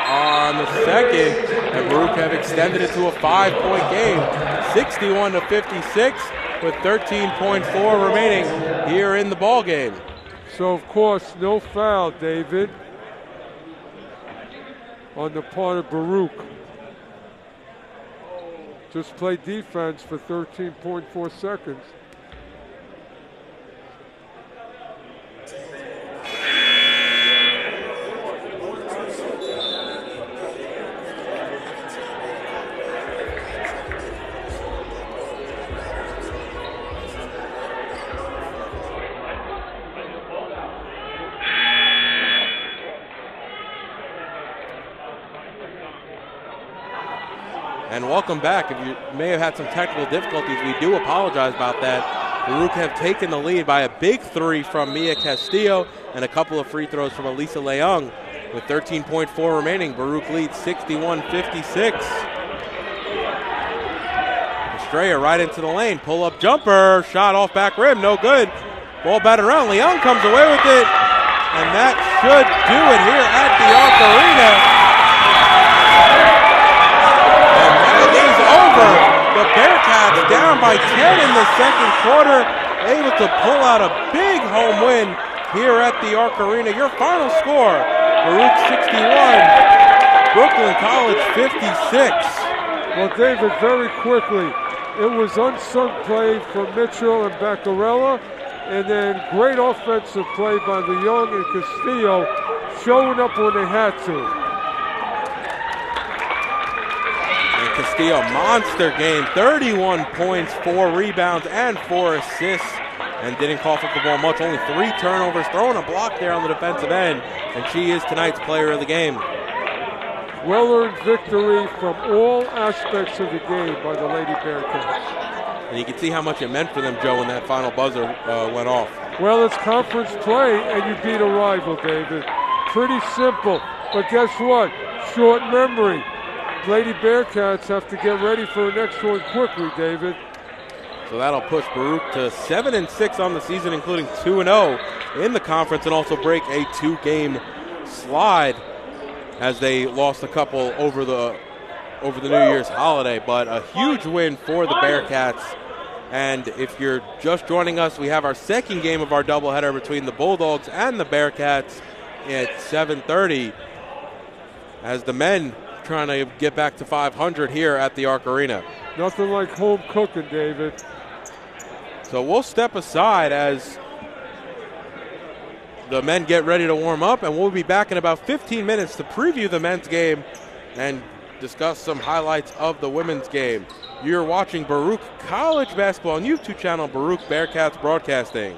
on the second, and Baruch have extended it to a 5-point game, 61-56, with 13.4 remaining here in the ball game. So, of course, no foul, David, on the part of Baruch. Just play defense for 13.4 seconds. And welcome back. If you may have had some technical difficulties, we do apologize about that. Baruch have taken the lead by a big three from Mia Castillo and a couple of free throws from Elisa Leung. With 13.4 remaining, Baruch leads 61-56. Estrella right into the lane. Pull-up jumper. Shot off back rim. No good. Ball batted around. Leung comes away with it. And that should do it here at the Arc Arena. The Bearcats down by 10 in the second quarter, able to pull out a big home win here at the Arc Arena. Your final score, Baruch 61, Brooklyn College 56. Well, David, very quickly, it was unsung play from Mitchell and Baccarella, and then great offensive play by Leung and Castillo, showing up when they had to. Castillo, monster game, 31 points, 4 rebounds, and 4 assists, and didn't call for the ball much, only 3 turnovers, throwing a block there on the defensive end, and she is tonight's player of the game. Well-earned victory from all aspects of the game by the Lady Bearcats. And you can see how much it meant for them, Joe, when that final buzzer went off. Well, it's conference play, and you beat a rival, David. Pretty simple, but guess what? Short memory. Lady Bearcats have to get ready for the next one quickly, David. So that'll push Baruch to 7-6 on the season, including 2-0 in the conference, and also break a 2-game slide as they lost a couple over the New Year's holiday. But a huge win for the Bearcats. And if you're just joining us, we have our second game of our doubleheader between the Bulldogs and the Bearcats at 7:30 as the men trying to get back to 500 here at the Arc Arena. Nothing like home cooking, David. So we'll step aside as the men get ready to warm up, and we'll be back in about 15 minutes to preview the men's game and discuss some highlights of the women's game. You're watching Baruch College Basketball on YouTube channel Baruch Bearcats Broadcasting.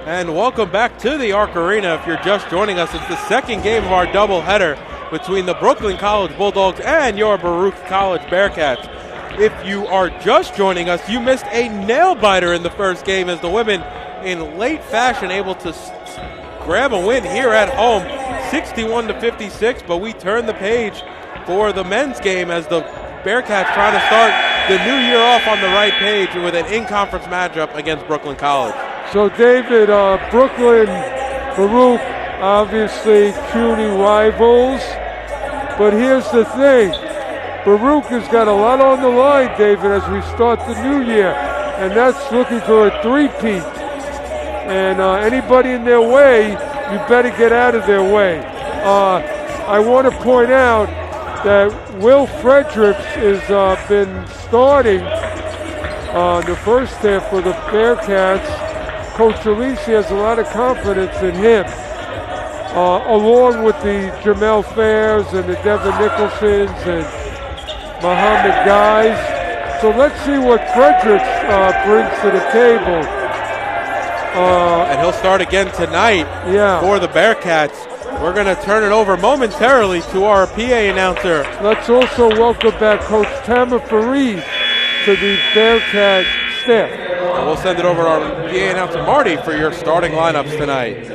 And welcome back to the Arc Arena. If you're just joining us, it's the second game of our doubleheader between the Brooklyn College Bulldogs and your Baruch College Bearcats. If you are just joining us, you missed a nail-biter in the first game as the women in late fashion able to grab a win here at home, 61-56, but we turn the page for the men's game as the Bearcats trying to start the new year off on the right page with an in-conference matchup against Brooklyn College. So, David, Brooklyn, Baruch, obviously CUNY rivals. But here's the thing. Baruch has got a lot on the line, David, as we start the new year. And that's looking for a three-peat. And anybody in their way, you better get out of their way. I want to point out that Will Fredericks has been starting the first half for the Bearcats. Coach Alisi has a lot of confidence in him, along with the Jamel Fairs and the Devin Nicholsons and Muhammad guys. So let's see what Fredericks brings to the table. And he'll start again tonight for the Bearcats. We're going to turn it over momentarily to our PA announcer. Let's also welcome back Coach Tamer Fareed to the Bearcat staff. And we'll send it over to our PA announcer, Marty, for your starting lineups tonight.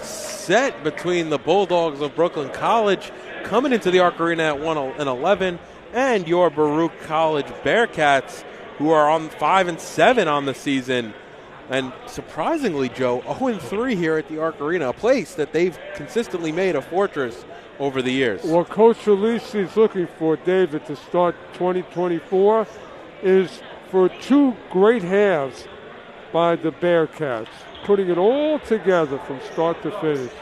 Set between the Bulldogs of Brooklyn College coming into the Arc Arena at 1-11 and your Baruch College Bearcats, who are on 5-7 on the season. And surprisingly, Joe, 0-3 here at the Arc Arena, a place that they've consistently made a fortress over the years. What Coach Alisi is looking for, David, to start 2024 is for two great halves by the Bearcats, putting it all together from start to finish.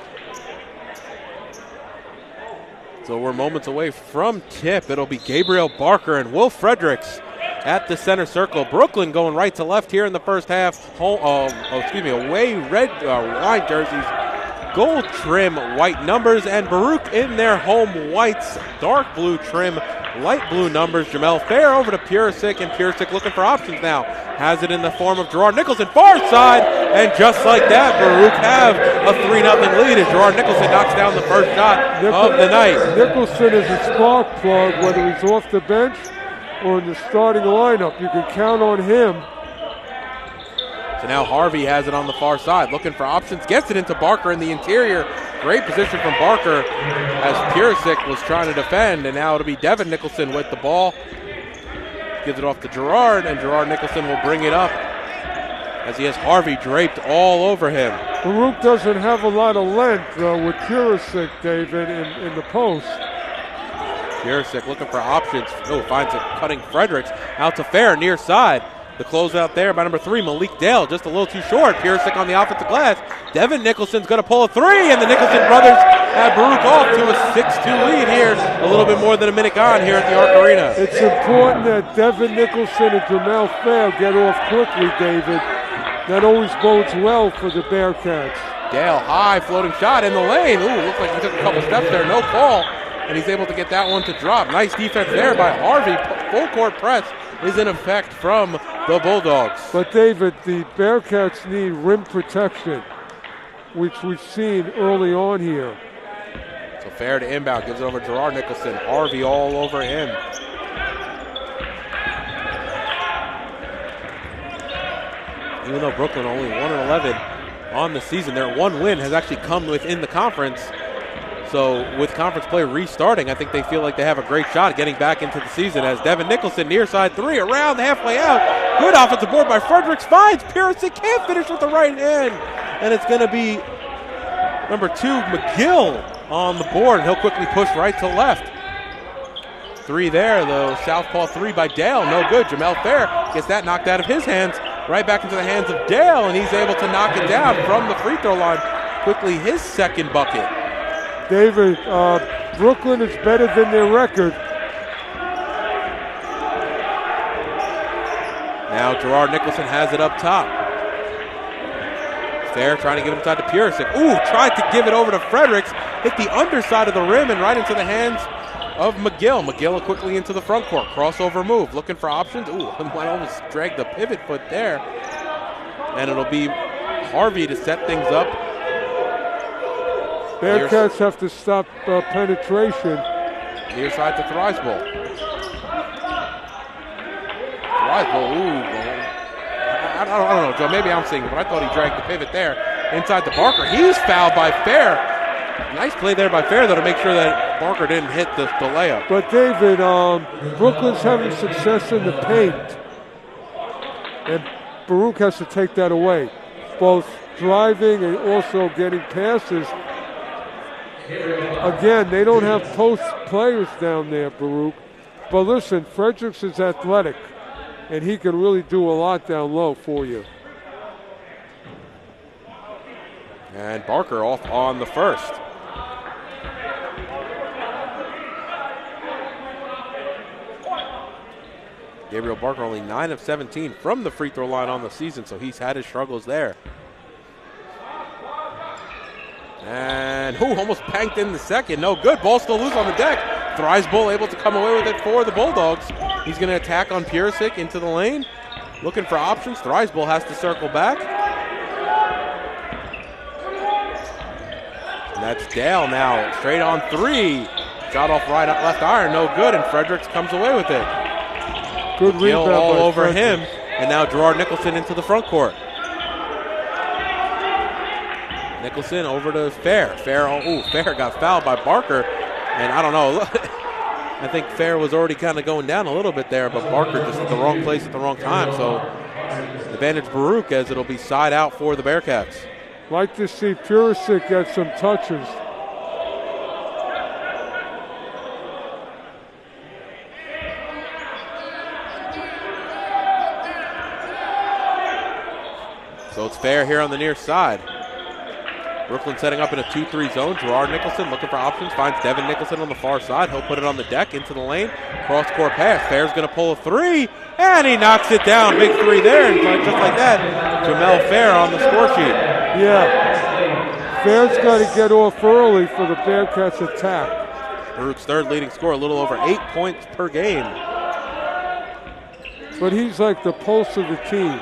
So we're moments away from tip. It'll be Gabriel Barker and Will Fredericks at the center circle. Brooklyn going right to left here in the first half. Away red wine jerseys, gold trim white numbers, and Baruch in their home whites, dark blue trim, light blue numbers. Jamel Fair over to Purisic, and Purisic looking for options now. Has it in the form of Gerard Nicholson, far side, and just like that, Baruch have a 3-0 lead as Gerard Nicholson knocks down the first shot of the night. Nicholson is a spark plug, whether he's off the bench or in the starting lineup. You can count on him. So now Harvey has it on the far side, looking for options, gets it into Barker in the interior. Great position from Barker as Purisic was trying to defend, and now it'll be Devin Nicholson with the ball. Gives it off to Gerard, and Gerard Nicholson will bring it up as he has Harvey draped all over him. Baruch doesn't have a lot of length with Purisic, David, in the post. Purisic looking for options. Oh, finds it cutting Fredericks out to Fair near side. The closeout there by number 3, Malik Dale, just a little too short. Piersick on the offensive glass. Devin Nicholson's going to pull a 3, and the Nicholson brothers have Baruch off to a 6-2 lead here. A little bit more than a minute gone here at the Arc Arena. It's important that Devin Nicholson and Jamel Fair get off quickly, David. That always bodes well for the Bearcats. Dale, high floating shot in the lane. Ooh, looks like he took a couple steps there. No call, and he's able to get that one to drop. Nice defense there by Harvey. Full court press is in effect from the Bulldogs. But David, the Bearcats need rim protection, which we've seen early on here. So Fair to inbound, gives it over to Gerard Nicholson. Harvey all over him. Even though Brooklyn only 1-11 on the season, their one win has actually come within the conference. So with conference play restarting, I think they feel like they have a great shot at getting back into the season as Devin Nicholson near side 3 around halfway out. Good offensive board by Fredericks, finds Piersick, can't finish with the right hand. And it's going to be number 2, McGill on the board. He'll quickly push right to left. 3 there, though. Southpaw 3 by Dale, no good. Jamel Fair gets that knocked out of his hands, right back into the hands of Dale, and he's able to knock it down from the free throw line. Quickly his second bucket. David, Brooklyn is better than their record. Now Gerard Nicholson has it up top. Fair trying to give it inside to Piersick. Ooh, tried to give it over to Fredericks. Hit the underside of the rim and right into the hands of McGill. McGill quickly into the front court. Crossover move, looking for options. Ooh, might almost drag the pivot foot there. And it'll be Harvey to set things up. Bearcats have to stop penetration. Near side to Thriesbull. Thriesbull, ooh. I don't know, Joe. Maybe I'm seeing it, but I thought he dragged the pivot there. Inside to Barker. He's fouled by Fair. Nice play there by Fair, though, to make sure that Barker didn't hit the layup. But, David, Brooklyn's having success in the paint. And Baruch has to take that away. Both driving and also getting passes. Again, they don't have post players down there, Baruch. But listen, Fredericks is athletic, and he can really do a lot down low for you. And Barker off on the first. Gabriel Barker only 9 of 17 from the free throw line on the season, so he's had his struggles there. And almost banked in the second. No good. Ball still loose on the deck. Thriesbull able to come away with it for the Bulldogs. He's going to attack on Piersick into the lane. Looking for options. Thriesbull has to circle back. And that's Dale now. Straight on 3. Shot off right up left iron. No good. And Fredericks comes away with it. Good rebound all over Fredericks. him. And now Gerard Nicholson into the front court. Nicholson over to Fair. Fair got fouled by Barker. And I don't know. I think Fair was already kind of going down a little bit there, but Barker just at the wrong place at the wrong time. So advantage Baruch as it'll be side out for the Bearcats. Like to see Piersick get some touches. So it's Fair here on the near side. Brooklyn setting up in a 2-3 zone. Gerard Nicholson looking for options. Finds Devin Nicholson on the far side. He'll put it on the deck into the lane. Cross-court pass. Fair's going to pull a 3. And he knocks it down. Big 3 there. And just like that, Jamel Fair on the score sheet. Yeah. Fair's got to get off early for the Bearcats attack. Baruch's third leading scorer, a little over 8 points per game. But he's like the pulse of the team.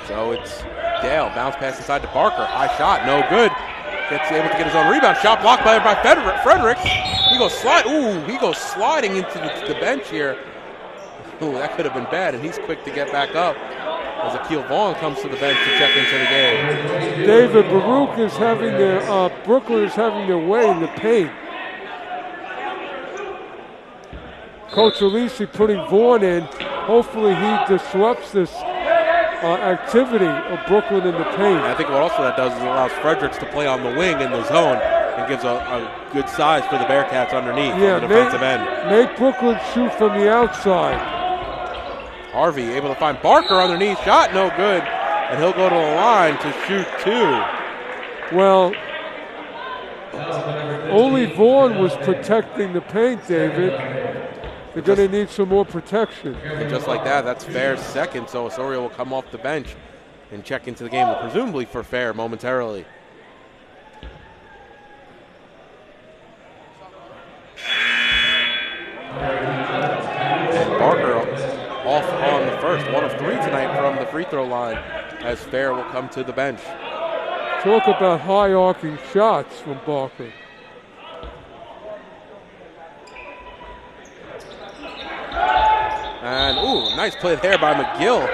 So it's Dale, bounce pass inside to Barker, high shot, no good. Gets able to get his own rebound, shot blocked by Fredericks. He goes sliding into the bench here. Ooh, that could have been bad, and he's quick to get back up as Akil Vaughn comes to the bench to check into the game. David, Baruch is having Brooklyn is having their way in the paint. Coach Alisi putting Vaughn in. Hopefully he disrupts this activity of Brooklyn in the paint. I think what also that does is allows Fredericks to play on the wing in the zone and gives a good size for the Bearcats underneath on the defensive end. Make Brooklyn shoot from the outside. Harvey able to find Barker underneath. Shot no good. And he'll go to the line to shoot 2. Well, only Vaughn was protecting the paint, David. They're going to need some more protection. And just like that, that's Fair's second, so Osorio will come off the bench and check into the game, presumably for Fair momentarily. And Barker off on the first, 1 of 3 tonight from the free throw line, as Fair will come to the bench. Talk about high arcing shots from Barker. And, nice play there by McGill.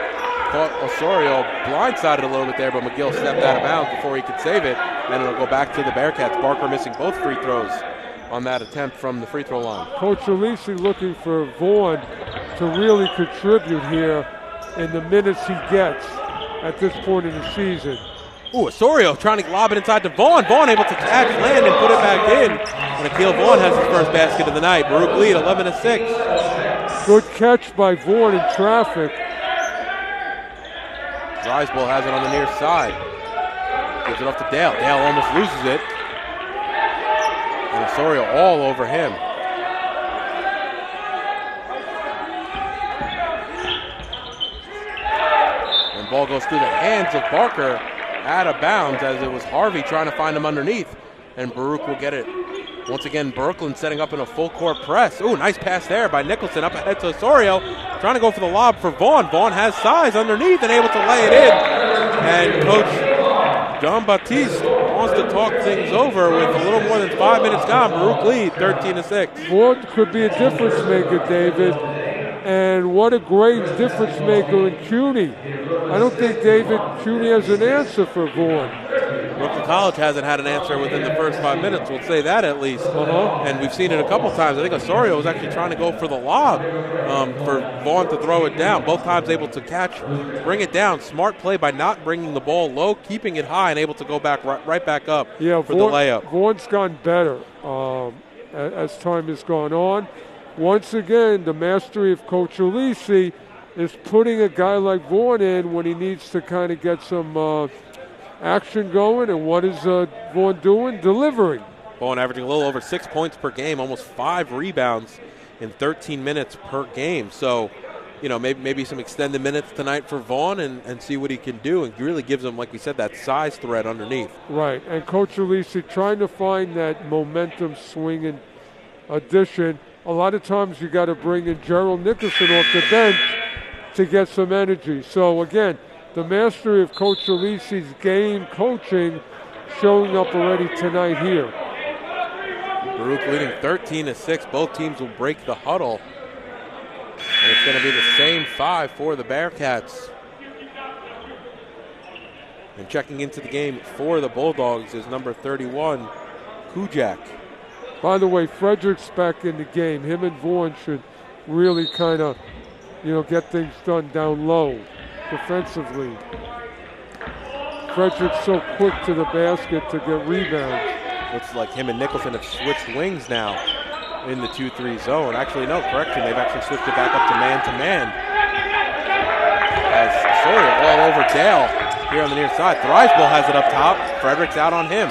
Caught Osorio blindsided a little bit there, but McGill stepped out of bounds before he could save it. And it'll go back to the Bearcats. Barker missing both free throws on that attempt from the free throw line. Coach Alisi looking for Vaughn to really contribute here in the minutes he gets at this point in the season. Osorio trying to lob it inside to Vaughn. Vaughn able to catch, land, and put it back in. And Akil Vaughn has his first basket of the night. Baruch lead 11-6. Good catch by Vaughn in traffic. Dreisbel has it on the near side. Gives it off to Dale. Dale almost loses it. And Osorio all over him. And ball goes through the hands of Barker out of bounds as it was Harvey trying to find him underneath. And Baruch will get it. Once again, Brooklyn setting up in a full court press. Nice pass there by Nicholson up ahead to Osorio. Trying to go for the lob for Vaughn. Vaughn has size underneath and able to lay it in. And Coach John Baptiste wants to talk things over with a little more than 5 minutes gone. Baruch lead 13-6. Vaughn could be a difference maker, David. And what a great difference maker in CUNY. I don't think David CUNY has an answer for Vaughn. Brooklyn College hasn't had an answer within the first 5 minutes. We'll say that at least. And we've seen it a couple times. I think Osorio was actually trying to go for the lob for Vaughn to throw it down. Both times able to catch, bring it down. Smart play by not bringing the ball low, keeping it high, and able to go back right back up for the layup. Vaughn's gone better as time has gone on. Once again, the mastery of Coach Alisi is putting a guy like Vaughn in when he needs to kind of get some action going. And what is Vaughn doing? Delivering. Vaughn averaging a little over 6 points per game, almost 5 rebounds in 13 minutes per game. So, maybe some extended minutes tonight for Vaughn and see what he can do. And really gives him, like we said, that size threat underneath. Right. And Coach Alisi trying to find that momentum swinging addition. A lot of times you got to bring in Gerald Nicholson off the bench to get some energy. So, again, the mastery of Coach Alisi's game coaching showing up already tonight here. Baruch leading 13-6. Both teams will break the huddle. And it's going to be the same 5 for the Bearcats. And checking into the game for the Bulldogs is number 31, Kujak. By the way, Frederick's back in the game. Him and Vaughn should really kind of, get things done down low defensively. Frederick's so quick to the basket to get rebounds. Looks like him and Nicholson have switched wings now in the 2-3 zone. Actually, no, correction. They've actually switched it back up to man-to-man. As Sawyer all over Dale here on the near side. Dreisbel has it up top. Frederick's out on him.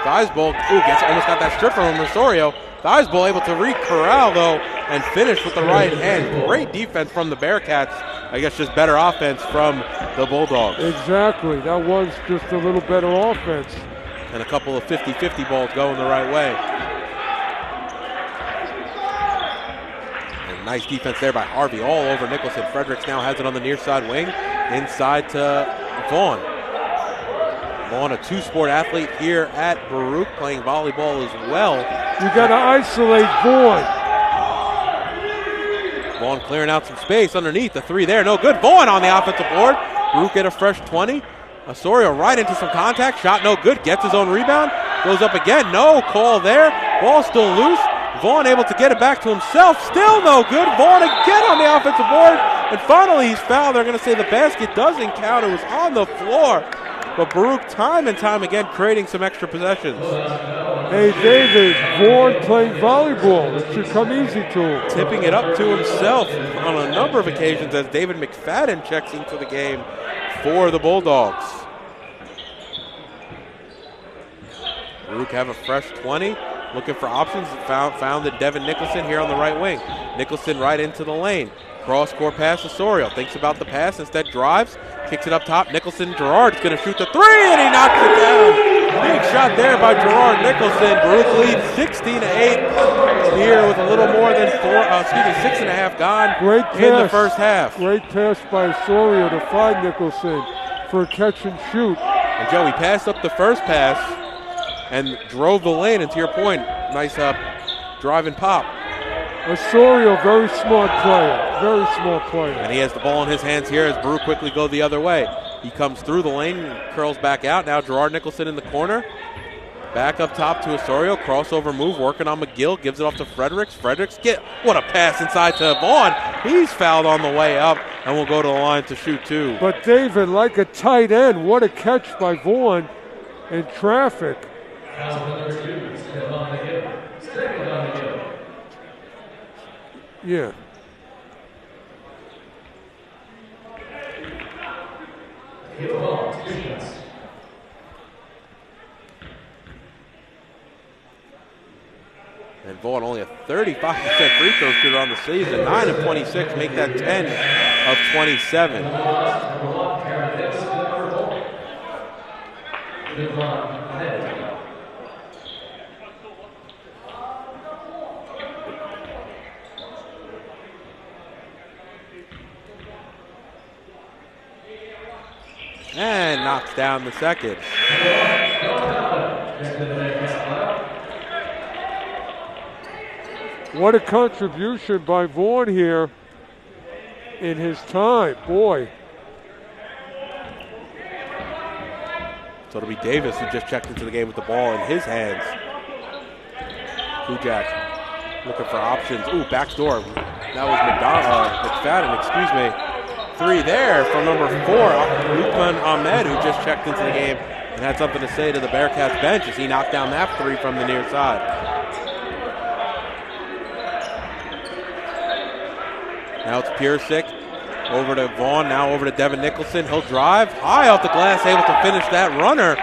Dreisbel, almost got that strip from Osorio. Dreisbel able to re-corral, though, and finish with the right hand. Great defense from the Bearcats. I guess just better offense from the Bulldogs. Exactly. That was just a little better offense. And a couple of 50-50 balls going the right way. And nice defense there by Harvey all over Nicholson. Fredericks now has it on the near side wing. Inside to Vaughn. Vaughn, a two-sport athlete here at Baruch, playing volleyball as well. You got to isolate Vaughn. Vaughn clearing out some space underneath. The three there, no good. Vaughn on the offensive board. Baruch get a fresh 20. Osorio right into some contact. Shot no good. Gets his own rebound. Goes up again. No call there. Ball still loose. Vaughn able to get it back to himself. Still no good. Vaughn again on the offensive board. And finally he's fouled. They're going to say the basket doesn't count. It was on the floor. but Baruch time and time again creating some extra possessions. Hey, David, Vaughn playing volleyball. It should come easy to him. Tipping it up to himself on a number of occasions as David McFadden checks into the game for the Bulldogs. Baruch have a fresh 20. Looking for options. Found that Devin Nicholson here on the right wing. Nicholson right into the lane. Cross-court pass Osorio. Thinks about the pass. Instead drives. Kicks it up top. Nicholson. Gerard's going to shoot the three, and he knocks it down. Big shot there by Gerard Nicholson. Baruch leads 16-8 here with a little more than 6.5 gone Great pass. in the first half. Great pass by Osorio to find Nicholson for a catch and shoot. And Joey passed up the first pass and drove the lane, and to your point, nice drive and pop. Osorio, very smart player, very smart player. And he has the ball in his hands here as Baruch quickly go the other way. He comes through the lane and curls back out. Now Gerard Nicholson in the corner. Back up top to Osorio, crossover move, working on McGill, gives it off to Fredericks. Fredericks, what a pass inside to Vaughn. He's fouled on the way up and will go to the line to shoot two. But David, like a tight end, what a catch by Vaughn in traffic. Yeah. And Vaughn only a 35% free throw shooter on the season. 9 of 26, make that 10 of 27. And knocks down the second. What a contribution by Vaughn here in his time, boy. So it'll be Davis who just checked into the game with the ball in his hands. Kujak looking for options. Ooh, backdoor. That was McFadden, excuse me. Three there from number 4, Lukman Ahmed, who just checked into the game and had something to say to the Bearcats bench as he knocked down that three from the near side. Now it's Piersick over to Vaughn, now over to Devin Nicholson. He'll drive high off the glass, able to finish that runner.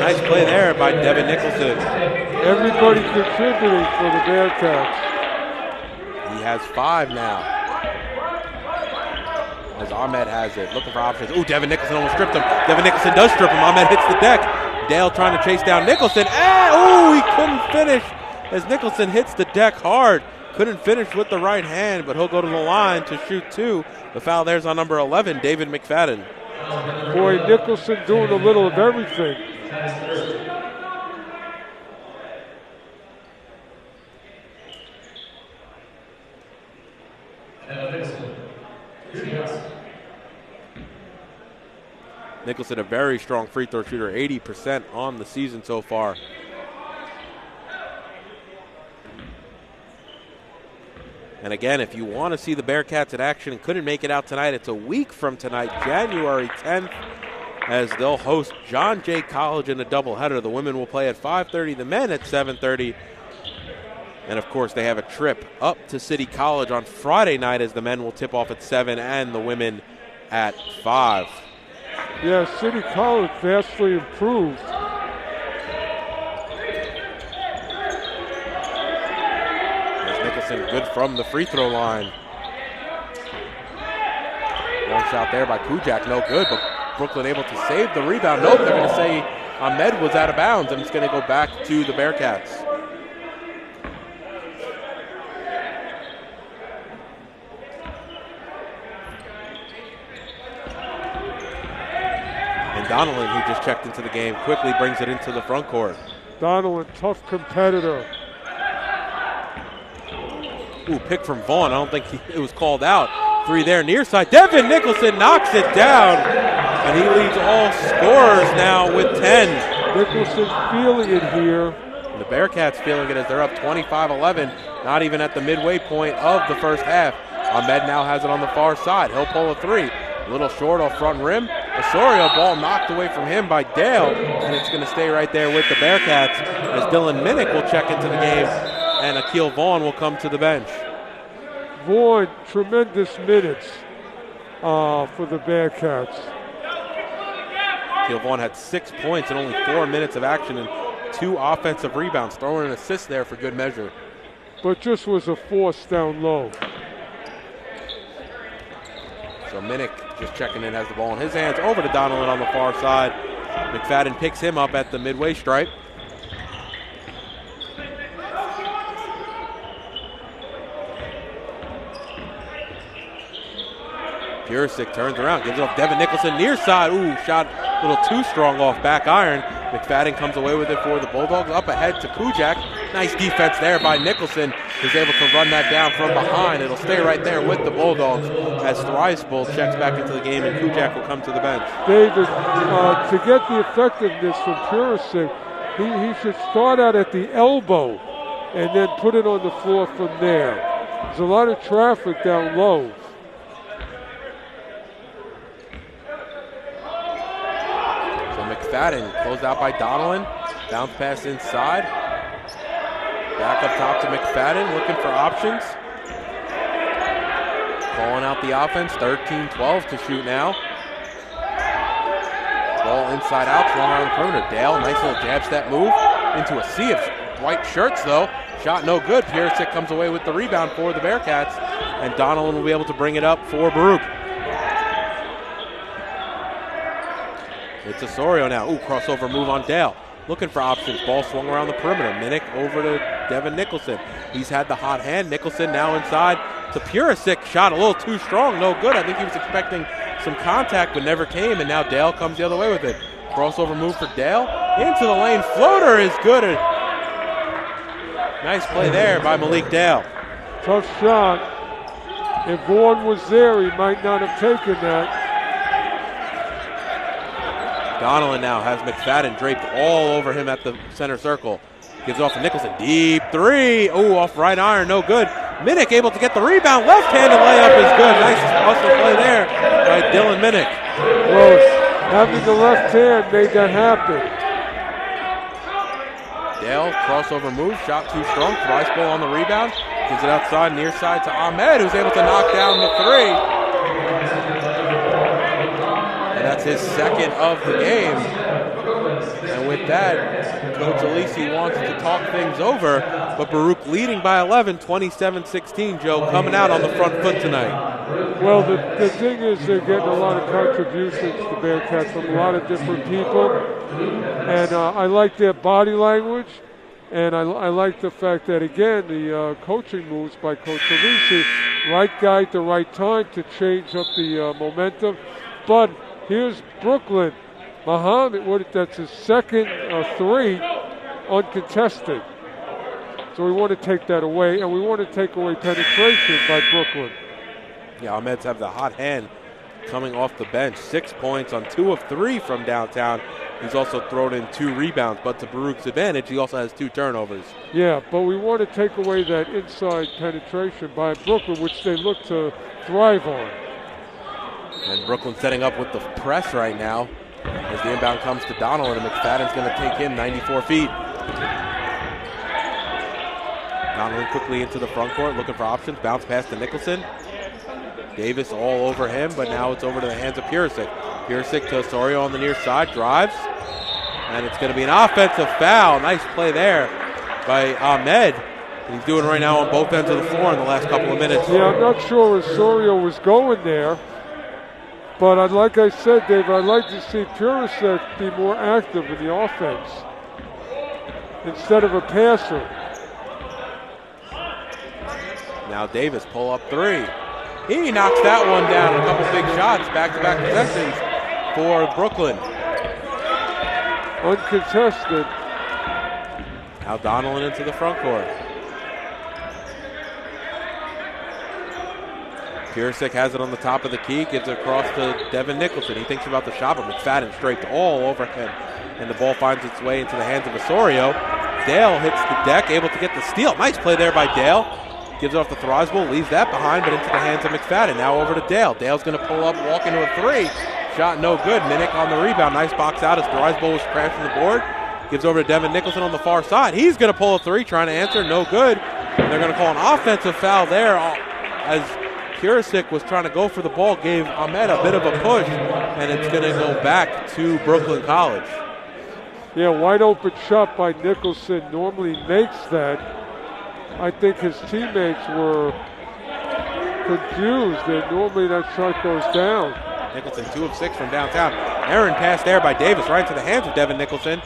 Nice play there by Devin Nicholson. Everybody contributing for the Bearcats. He has 5 now. As Ahmed has it, looking for options. Ooh, Devin Nicholson almost stripped him. Devin Nicholson does strip him. Ahmed hits the deck. Dale trying to chase down Nicholson. Ooh, he couldn't finish as Nicholson hits the deck hard. Couldn't finish with the right hand, but he'll go to the line to shoot 2. The foul there's on number 11, David McFadden. Boy, Nicholson doing a little of everything. Nicholson, a very strong free throw shooter, 80% on the season so far. And again, if you want to see the Bearcats in action and couldn't make it out tonight, it's a week from tonight, January 10th, as they'll host John Jay College in a doubleheader. The women will play at 5:30, the men at 7:30. And, of course, they have a trip up to City College on Friday night as the men will tip off at 7 and the women at 5. Yeah, City College vastly improved. There's Nicholson, good from the free throw line. Long shot there by Kujak, no good, but Brooklyn able to save the rebound. Nope, they're going to say Ahmed was out of bounds, and it's going to go back to the Bearcats. Donnellan, who just checked into the game, quickly brings it into the front court. Donnellan, tough competitor. Ooh, pick from Vaughn. I don't think it was called out. 3 there, near side. Devin Nicholson knocks it down, and he leads all scorers now with 10. Nicholson feeling it here. And the Bearcats feeling it as they're up 25-11, not even at the midway point of the first half. Ahmed now has it on the far side. He'll pull a 3. A little short off front rim. Osorio, ball knocked away from him by Dale, and it's going to stay right there with the Bearcats as Dylan Minnick will check into the game, and Akil Vaughn will come to the bench. Vaughn, tremendous minutes for the Bearcats. Akil Vaughn had 6 points in only 4 minutes of action and 2 offensive rebounds, throwing an assist there for good measure. But just was a force down low. So Minnick just checking in, has the ball in his hands, over to Donilon on the far side. McFadden picks him up at the midway stripe. Purisic turns around, gives it off Devin Nicholson near side. Ooh, shot a little too strong off back iron. McFadden comes away with it for the Bulldogs. Up ahead to Kujak. Nice defense there by Nicholson, who's able to run that down from behind. It'll stay right there with the Bulldogs as Thricebull checks back into the game and Kujak will come to the bench. David, to get the effectiveness from Purisic, he should start out at the elbow and then put it on the floor from there. There's a lot of traffic down low. McFadden closed out by Donilon. Bounce pass inside. Back up top to McFadden, looking for options. Calling out the offense, 13-12 to shoot now. Ball inside out, strong around the perimeter. Dale, nice little jab step move into a sea of white shirts though. Shot no good. Purisic comes away with the rebound for the Bearcats, and Donilon will be able to bring it up for Baruch. It's Osorio now. Ooh, crossover move on Dale. Looking for options. Ball swung around the perimeter. Minnick over to Devin Nicholson. He's had the hot hand. Nicholson now inside to Purisic. Shot a little too strong. No good. I think he was expecting some contact, but never came, and now Dale comes the other way with it. Crossover move for Dale. Into the lane. Floater is good. Nice play there by Malik Dale. Tough shot. If Vaughn was there, he might not have taken that. Donilon now has McFadden draped all over him at the center circle. Gives off to Nicholson. Deep three. Oh, off right iron. No good. Minnick able to get the rebound. Left-handed layup is good. Nice hustle play there by Dylan Minnick. Well, having the left hand made that happen. Dale, crossover move. Shot too strong. Thricebull on the rebound. Gives it outside, near side to Ahmed, who's able to knock down the three. That's his second of the game. And with that, Coach Alisi wants to talk things over, but Baruch leading by 11, 27-16, Joe, coming out on the front foot tonight. Well, the thing is they're getting a lot of contributions to Bearcats from a lot of different people. And I like their body language, and I like the fact that, again, the coaching moves by Coach Alisi, right guy at the right time to change up the momentum. But here's Brooklyn. Muhammad, that's his second three uncontested. So we want to take that away, and we want to take away penetration by Brooklyn. Yeah, Ahmed's have the hot hand coming off the bench. 6 points on 2 of 3 from downtown. He's also thrown in 2 rebounds, but to Baruch's advantage, he also has 2 turnovers. Yeah, but we want to take away that inside penetration by Brooklyn, which they look to thrive on. And Brooklyn setting up with the press right now as the inbound comes to Donilon, and McFadden's going to take him 94 feet. Donilon quickly into the front court, looking for options. Bounce pass to Nicholson. Davis all over him, but now it's over to the hands of Purisic. Purisic to Osorio on the near side, drives, and it's going to be an offensive foul. Nice play there by Ahmed. He's doing right now on both ends of the floor in the last couple of minutes. Yeah, I'm not sure Osorio was going there. But like I said, Dave, I'd like to see Purisic be more active in the offense instead of a passer. Now Davis pull up 3. He knocks that one down. A couple big shots, back-to-back possessions for Brooklyn. Uncontested. Now Donilon into the front court. Purisic has it on the top of the key, gives it across to Devin Nicholson. He thinks about the shot, but McFadden draped all over him, and the ball finds its way into the hands of Osorio. Dale hits the deck, able to get the steal. Nice play there by Dale. Gives it off to Thricebull, leaves that behind, but into the hands of McFadden. Now over to Dale. Dale's going to pull up, walk into a 3. shot, no good. Minnick on the rebound. Nice box out as Thriesville was crashing the board. Gives over to Devin Nicholson on the far side. He's going to pull a three, trying to answer, no good. And they're going to call an offensive foul there as Purisic was trying to go for the ball, gave Ahmed a bit of a push, and it's going to go back to Brooklyn College. Yeah, wide open shot by Nicholson, normally makes that. I think his teammates were confused, and normally that shot goes down. Nicholson 2 of 6 from downtown. Aaron pass there by Davis right into the hands of Devin Nicholson.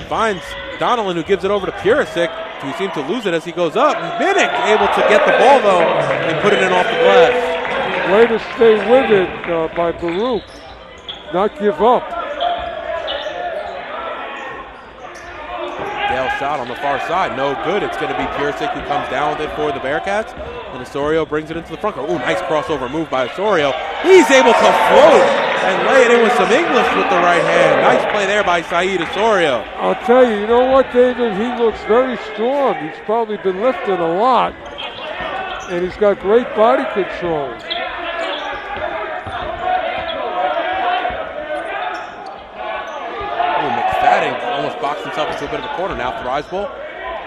Finds Donnellan, who gives it over to Purisic, who seems to lose it as he goes up. Minnick able to get the ball, though, and put it in off the glass. Way to stay with it by Baruch, not give up. Dale shot on the far side, no good. It's going to be Purisic who comes down with it for the Bearcats. And Osorio brings it into the front court. Ooh, nice crossover move by Osorio. He's able to float and lay it in with some English with the right hand. Nice play there by Saeed Osorio. I'll tell you, you know what, David? He looks very strong. He's probably been lifting a lot. And he's got great body control. McFadden almost boxed himself into a bit of a corner now. Thriesville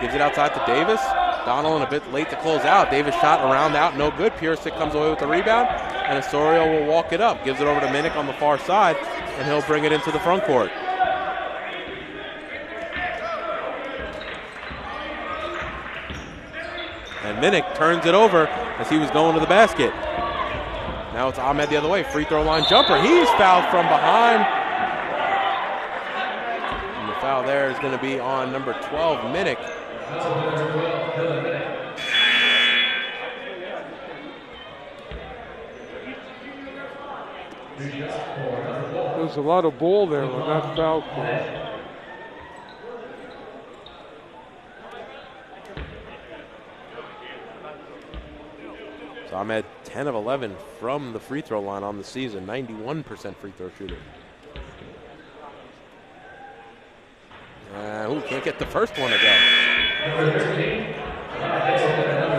gives it outside to Davis. Donnellan a bit late to close out. Davis shot around out, no good. Purisic comes away with the rebound, and Osorio will walk it up. Gives it over to Minnick on the far side, and he'll bring it into the front court. And Minnick turns it over as he was going to the basket. Now it's Ahmed the other way. Free throw line jumper. He's fouled from behind. And the foul there is going to be on number 12, Minnick. There's a lot of ball there on that foul call. So Ahmed 10 of 11 from the free throw line on the season, 91% free throw shooter. Can't get the first one to go.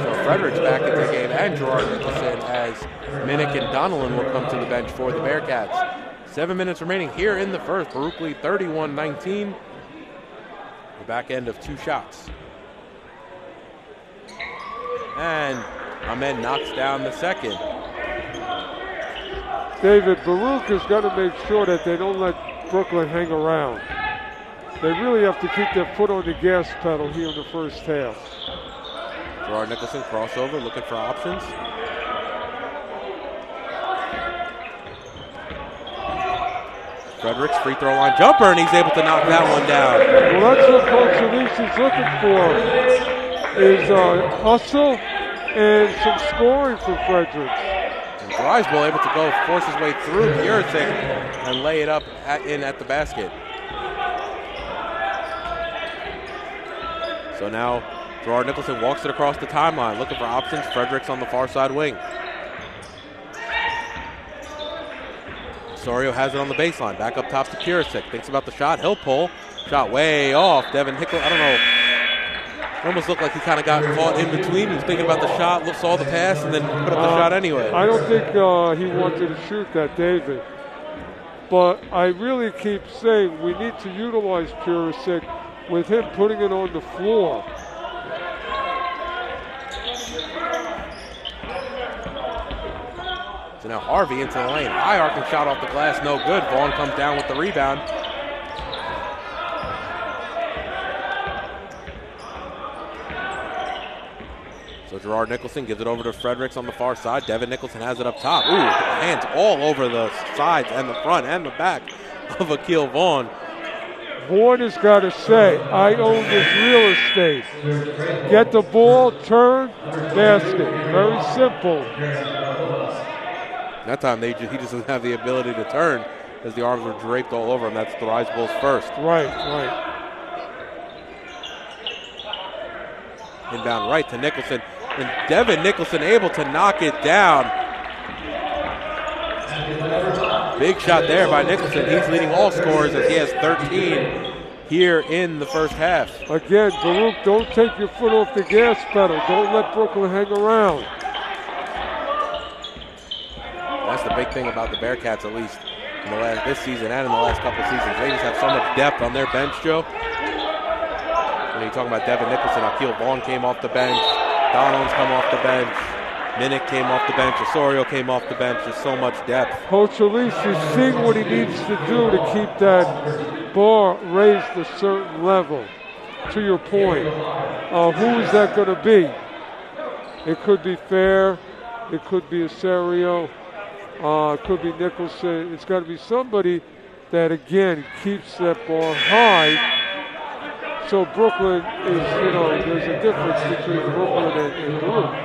So Frederick's back into the game, and Gerard Nicholson as Minnick and Donnellan will come to the bench for the Bearcats. 7 minutes remaining here in the first. Baruch lead 31-19. The back end of 2 shots. And Ahmed knocks down the second. David, Baruch has got to make sure that they don't let Brooklyn hang around. They really have to keep their foot on the gas pedal here in the first half. Gerard Nicholson crossover, looking for options. Fredericks free throw line jumper, and he's able to knock that one down. Well, that's what Coach Alici's looking for, is hustle and some scoring from Fredericks. And Thriesville able to go, force his way through Purisic and lay it up in at the basket. So now Gerard Nicholson walks it across the timeline, looking for options. Fredericks on the far side wing. Osorio has it on the baseline. Back up top to Purisic. Thinks about the shot. He'll pull. Shot way off. Devin Hickel, I don't know. It almost looked like he kind of got caught in between. He was thinking about the shot, saw the pass, and then put up the shot anyway. I don't think he wanted to shoot that, David. But I really keep saying we need to utilize Purisic with him putting it on the floor. So now Harvey into the lane. High arcing shot off the glass, no good. Vaughn comes down with the rebound. So Gerard Nicholson gives it over to Fredericks on the far side. Devin Nicholson has it up top. Ooh, hands all over the sides and the front and the back of Akil Vaughn. Vaughn has got to say, I own this real estate. Get the ball, turn, basket. Very simple. That time he just doesn't have the ability to turn as the arms were draped all over him. That's Thriesville's first. Right. Inbound right to Nicholson. And Devin Nicholson able to knock it down. Big shot there by Nicholson. He's leading all scorers as he has 13 here in the first half. Again, Baruch, don't take your foot off the gas pedal. Don't let Brooklyn hang around. That's the big thing about the Bearcats, at least. this season and in the last couple of seasons. They just have so much depth on their bench, Joe. When you're talking about Devin Nicholson, Akil Vaughn came off the bench, Donovan's come off the bench, Minnick came off the bench, Osorio came off the bench. Just so much depth. Coach Elise is seeing what he needs to do to keep that bar raised a certain level. To your point, who is that going to be? It could be Fair, it could be Osorio, it could be Nicholson. It's got to be somebody that, again, keeps that bar high. So Brooklyn is, there's a difference between Brooklyn and Baruch.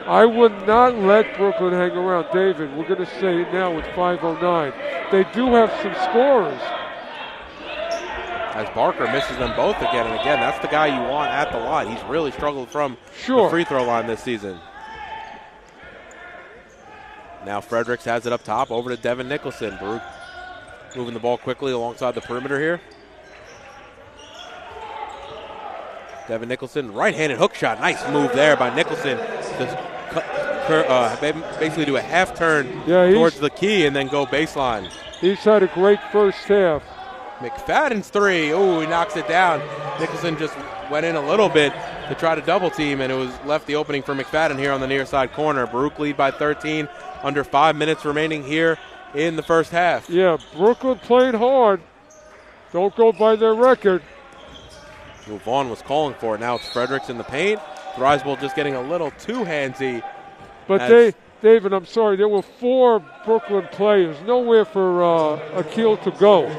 I would not let Brooklyn hang around. David, we're going to say it now with 5:09. They do have some scorers. As Barker misses them both again and again. That's the guy you want at the line. He's really struggled from the free throw line this season. Now Fredericks has it up top over to Devin Nicholson. Baruch moving the ball quickly alongside the perimeter here. Devin Nicholson, right-handed hook shot. Nice move there by Nicholson to basically do a half turn towards the key and then go baseline. He's had a great first half. McFadden's three. Oh, he knocks it down. Nicholson just went in a little bit to try to double team, and it was left the opening for McFadden here on the near side corner. Baruch lead by 13, under 5 minutes remaining here in the first half. Yeah, Brooklyn played hard. Don't go by their record. Vaughn was calling for it. Now it's Fredericks in the paint. Thriesbold just getting a little too handsy. But David, I'm sorry, there were 4 Brooklyn players. Nowhere for Akil to go.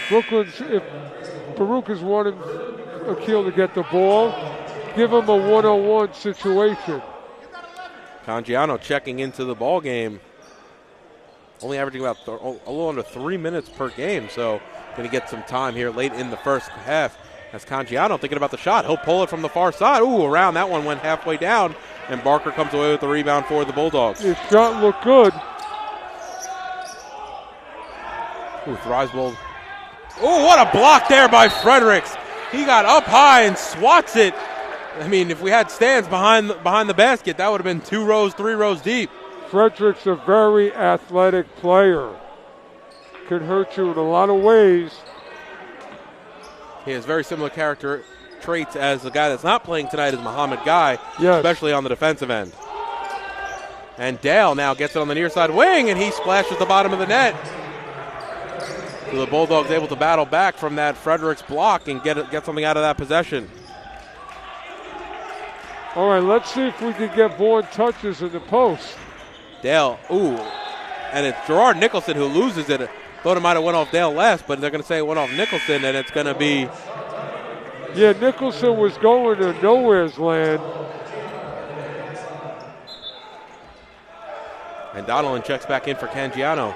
Brooklyn, if Baruch is wanting Akil to get the ball, give him a one-on-one situation. Cangiano checking into the ball game. Only averaging about a little under 3 minutes per game, so going to get some time here late in the first half. As Cangiano thinking about the shot. He'll pull it from the far side. Ooh, around that one went halfway down, and Barker comes away with the rebound for the Bulldogs. His shot looked good. Ooh, Thriesbold. Ooh, what a block there by Fredericks. He got up high and swats it. I mean, if we had stands behind the basket, that would have been 2 rows, 3 rows deep. Fredericks a very athletic player. Can hurt you in a lot of ways. He has very similar character traits as the guy that's not playing tonight is Muhammad Guy, especially on the defensive end. And Dale now gets it on the near side wing, and he splashes the bottom of the net. So the Bulldogs able to battle back from that Fredericks block and get something out of that possession. All right, let's see if we can get Vaughn touches in the post. Dale, and it's Gerard Nicholson who loses it. Thought it might have went off Dale last, but they're going to say it went off Nicholson, and it's going to be... Yeah, Nicholson was going to nowhere's land. And Donaldson checks back in for Cangiano.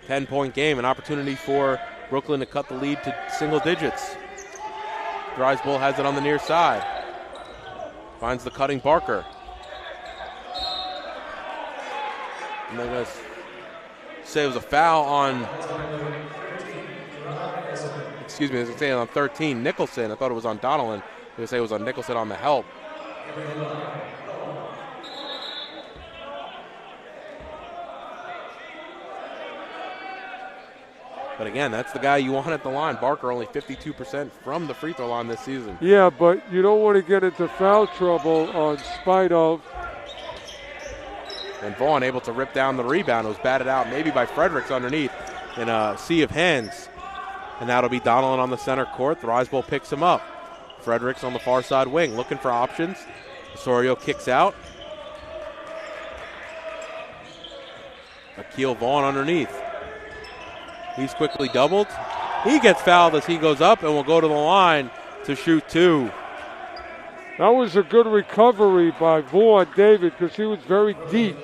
10-point game, an opportunity for Brooklyn to cut the lead to single digits. Thriesbold has it on the near side. Finds the cutting Barker. And they're going to say it was a foul on, they're saying on 13, Nicholson. I thought it was on Donaldson. They say it was on Nicholson on the help. But again, that's the guy you want at the line. Barker only 52% from the free throw line this season. Yeah, but you don't want to get into foul trouble on spite of. And Vaughn able to rip down the rebound. It was batted out maybe by Fredericks underneath in a sea of hands. And that'll be Donaldson on the center court. Thriesbold picks him up. Fredericks on the far side wing looking for options. Osorio kicks out. Akil Vaughn underneath. He's quickly doubled. He gets fouled as he goes up and will go to the line to shoot 2. That was a good recovery by Vaughn, David, because he was very deep.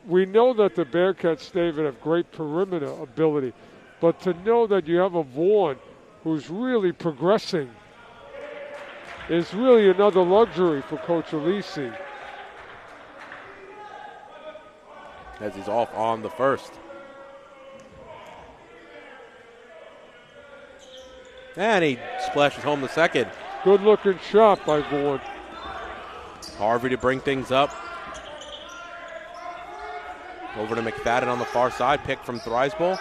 We know that the Bearcats, David, have great perimeter ability, but to know that you have a Vaughn who's really progressing. is really another luxury for Coach Alisi. As he's off on the first. And he splashes home the second. Good looking shot by Vaughn. Harvey to bring things up. Over to McFadden on the far side. Pick from Thriesville.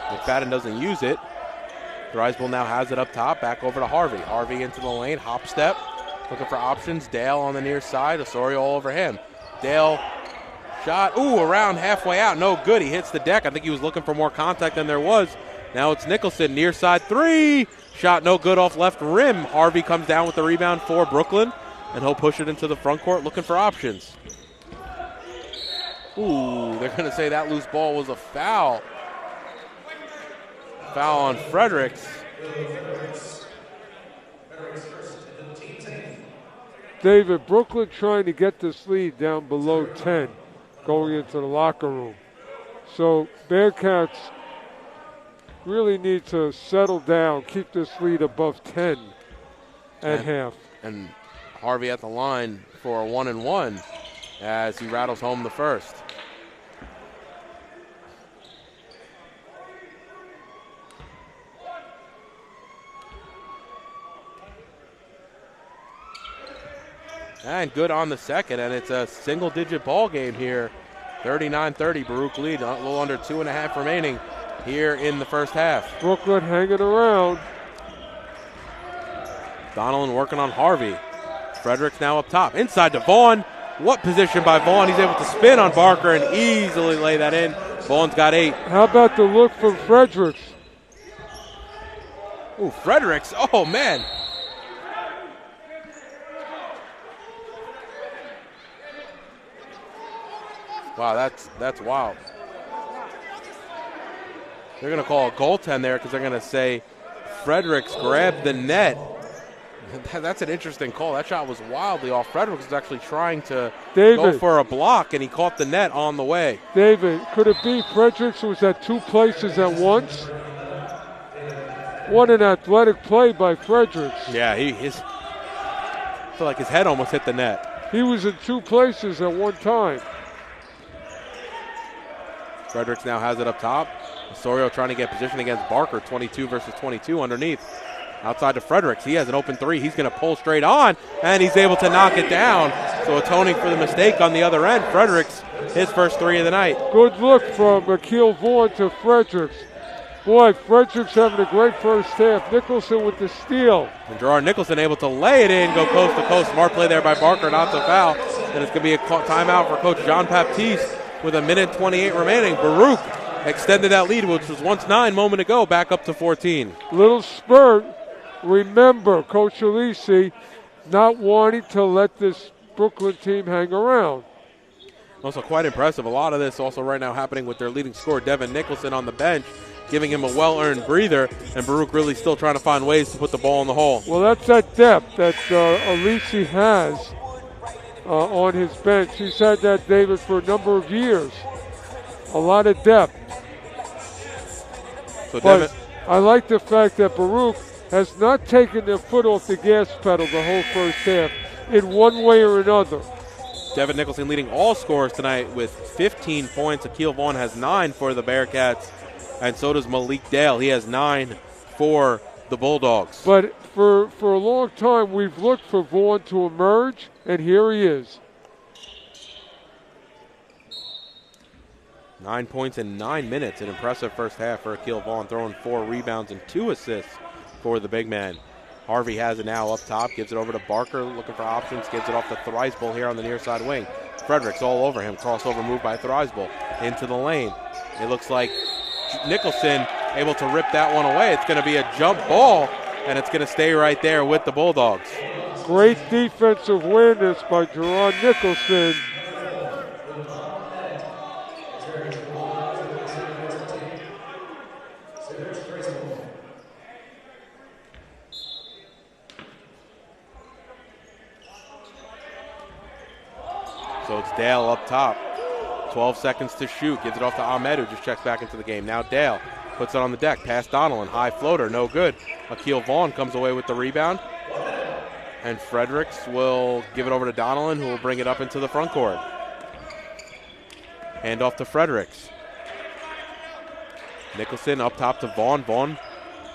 McFadden doesn't use it. Thriesville now has it up top. Back over to Harvey. Harvey into the lane. Hop step. Looking for options. Dale on the near side. Osorio all over him. Dale shot. Ooh, around halfway out. No good. He hits the deck. I think he was looking for more contact than there was. Now it's Nicholson. Near side three. Shot no good off left rim. Harvey comes down with the rebound for Brooklyn. And he'll push it into the front court looking for options. Ooh, they're going to say that loose ball was a foul. Foul on Fredericks. David, Brooklyn trying to get this lead down below 10 going into the locker room. So Bearcats really need to settle down, keep this lead above 10 at half. And Harvey at the line for a 1-and-1 as he rattles home the first. And good on the second, and it's a single-digit ball game here. 39-30, Baruch lead, a little under 2.5 remaining here in the first half. Brooklyn hanging around. Donelon working on Harvey. Fredericks now up top. Inside to Vaughn. What position by Vaughn? He's able to spin on Barker and easily lay that in. Vaughn's got 8. How about the look from Fredericks? Ooh, Fredericks. Oh, man. Wow, that's wild. They're going to call a goaltend there because they're going to say Fredericks grabbed the net. That's an interesting call. That shot was wildly off. Fredericks was actually trying to go for a block, and he caught the net on the way. David, could it be Fredericks was at 2 places at once? What an athletic play by Fredericks. Yeah, I feel like his head almost hit the net. He was in 2 places at one time. Fredericks now has it up top. Osorio trying to get position against Barker, 22 versus 22 underneath. Outside to Fredericks. He has an open 3. He's going to pull straight on, and he's able to knock it down. So atoning for the mistake on the other end, Fredericks, his first 3 of the night. Good look from Akil Vaughn to Fredericks. Boy, Fredericks having a great first half. Nicholson with the steal. And Gerard Nicholson able to lay it in, go coast to coast. Smart play there by Barker, not to foul. And it's going to be a timeout for Coach John Baptiste with 1:28 remaining. Baruch extended that lead, which was once 9 moment ago, back up to 14. Little spurt. Remember, Coach Alisi not wanting to let this Brooklyn team hang around. Also quite impressive. A lot of this also right now happening with their leading scorer, Devin Nicholson, on the bench, giving him a well-earned breather, and Baruch really still trying to find ways to put the ball in the hole. Well, that's that depth that Alisi has on his bench. He's had that, David, for a number of years. A lot of depth. So but I like the fact that Baruch has not taken their foot off the gas pedal the whole first half in one way or another. Devin Nicholson leading all scorers tonight with 15 points. Akil Vaughn has 9 for the Bearcats, and so does Malik Dale. He has 9 for the Bulldogs. But for a long time, we've looked for Vaughn to emerge, and here he is. 9 points in 9 minutes. An impressive first half for Akil Vaughn, throwing 4 rebounds and 2 assists for the big man. Harvey has it now up top, gives it over to Barker, looking for options, gives it off to Thriesville here on the near side wing. Fredericks all over him, crossover move by Thriesville into the lane. It looks like Nicholson able to rip that one away. It's going to be a jump ball, and it's going to stay right there with the Bulldogs. Great defensive awareness by Gerard Nicholson. So it's Dale up top. 12 seconds to shoot. Gives it off to Ahmed, who just checks back into the game. Now Dale puts it on the deck. Past Donelon. High floater. No good. Akil Vaughn comes away with the rebound. And Fredericks will give it over to Donnellan, who will bring it up into the front court. Hand off to Fredericks. Nicholson up top to Vaughn. Vaughn,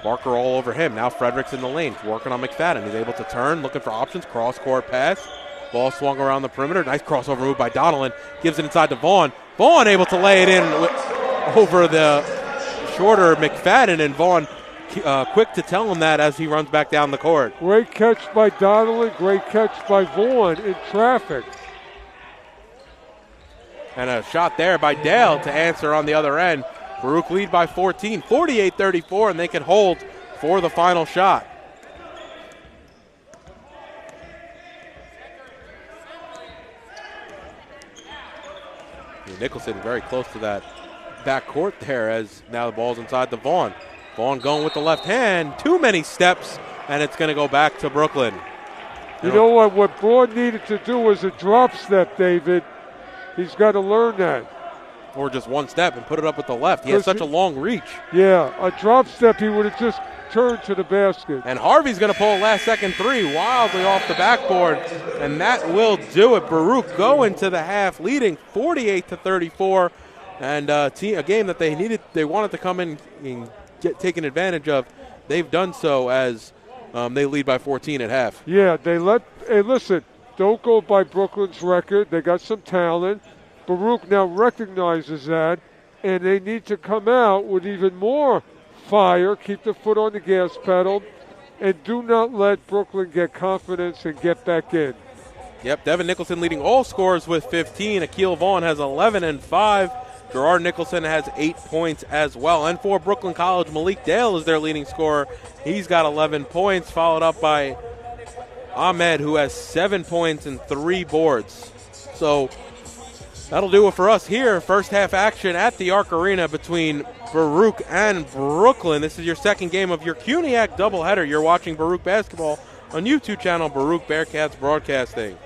Barker all over him. Now Fredericks in the lane, working on McFadden. He's able to turn, looking for options. Cross-court pass. Ball swung around the perimeter. Nice crossover move by Donnellan. Gives it inside to Vaughn. Vaughn able to lay it in over the shorter McFadden, and Vaughn quick to tell him that as he runs back down the court. Great catch by Donnellan. Great catch by Vaughn in traffic. And a shot there by Dale to answer on the other end. Baruch lead by 14, 48-34, and they can hold for the final shot. Nicholson very close to that back court there, as now the ball's inside to Vaughn. Vaughn going with the left hand. Too many steps, and it's going to go back to Brooklyn. You know what? What Broad needed to do was a drop step, David. He's got to learn that. Or just one step and put it up with the left. He has such a long reach. Yeah, a drop step, he would have just turned to the basket. And Harvey's going to pull a last-second three wildly off the backboard, and that will do it. Baruch go into the half leading 48-34, and a game that they wanted to come in and taken advantage of. They've done so as they lead by 14 at half. Yeah, hey, listen, don't go by Brooklyn's record. They got some talent. Baruch now recognizes that, and they need to come out with even more fire, keep the foot on the gas pedal, and do not let Brooklyn get confidence and get back in. Yep, Devin Nicholson leading all scorers with 15. Akil Vaughn has 11 and 5. Gerard Nicholson has 8 points as well. And for Brooklyn College, Malik Dale is their leading scorer. He's got 11 points, followed up by Ahmed, who has 7 points and 3 boards. So that'll do it for us here. First half action at the Arc Arena between Baruch and Brooklyn. This is your second game of your CUNYAC doubleheader. You're watching Baruch basketball on YouTube channel Baruch Bearcats Broadcasting.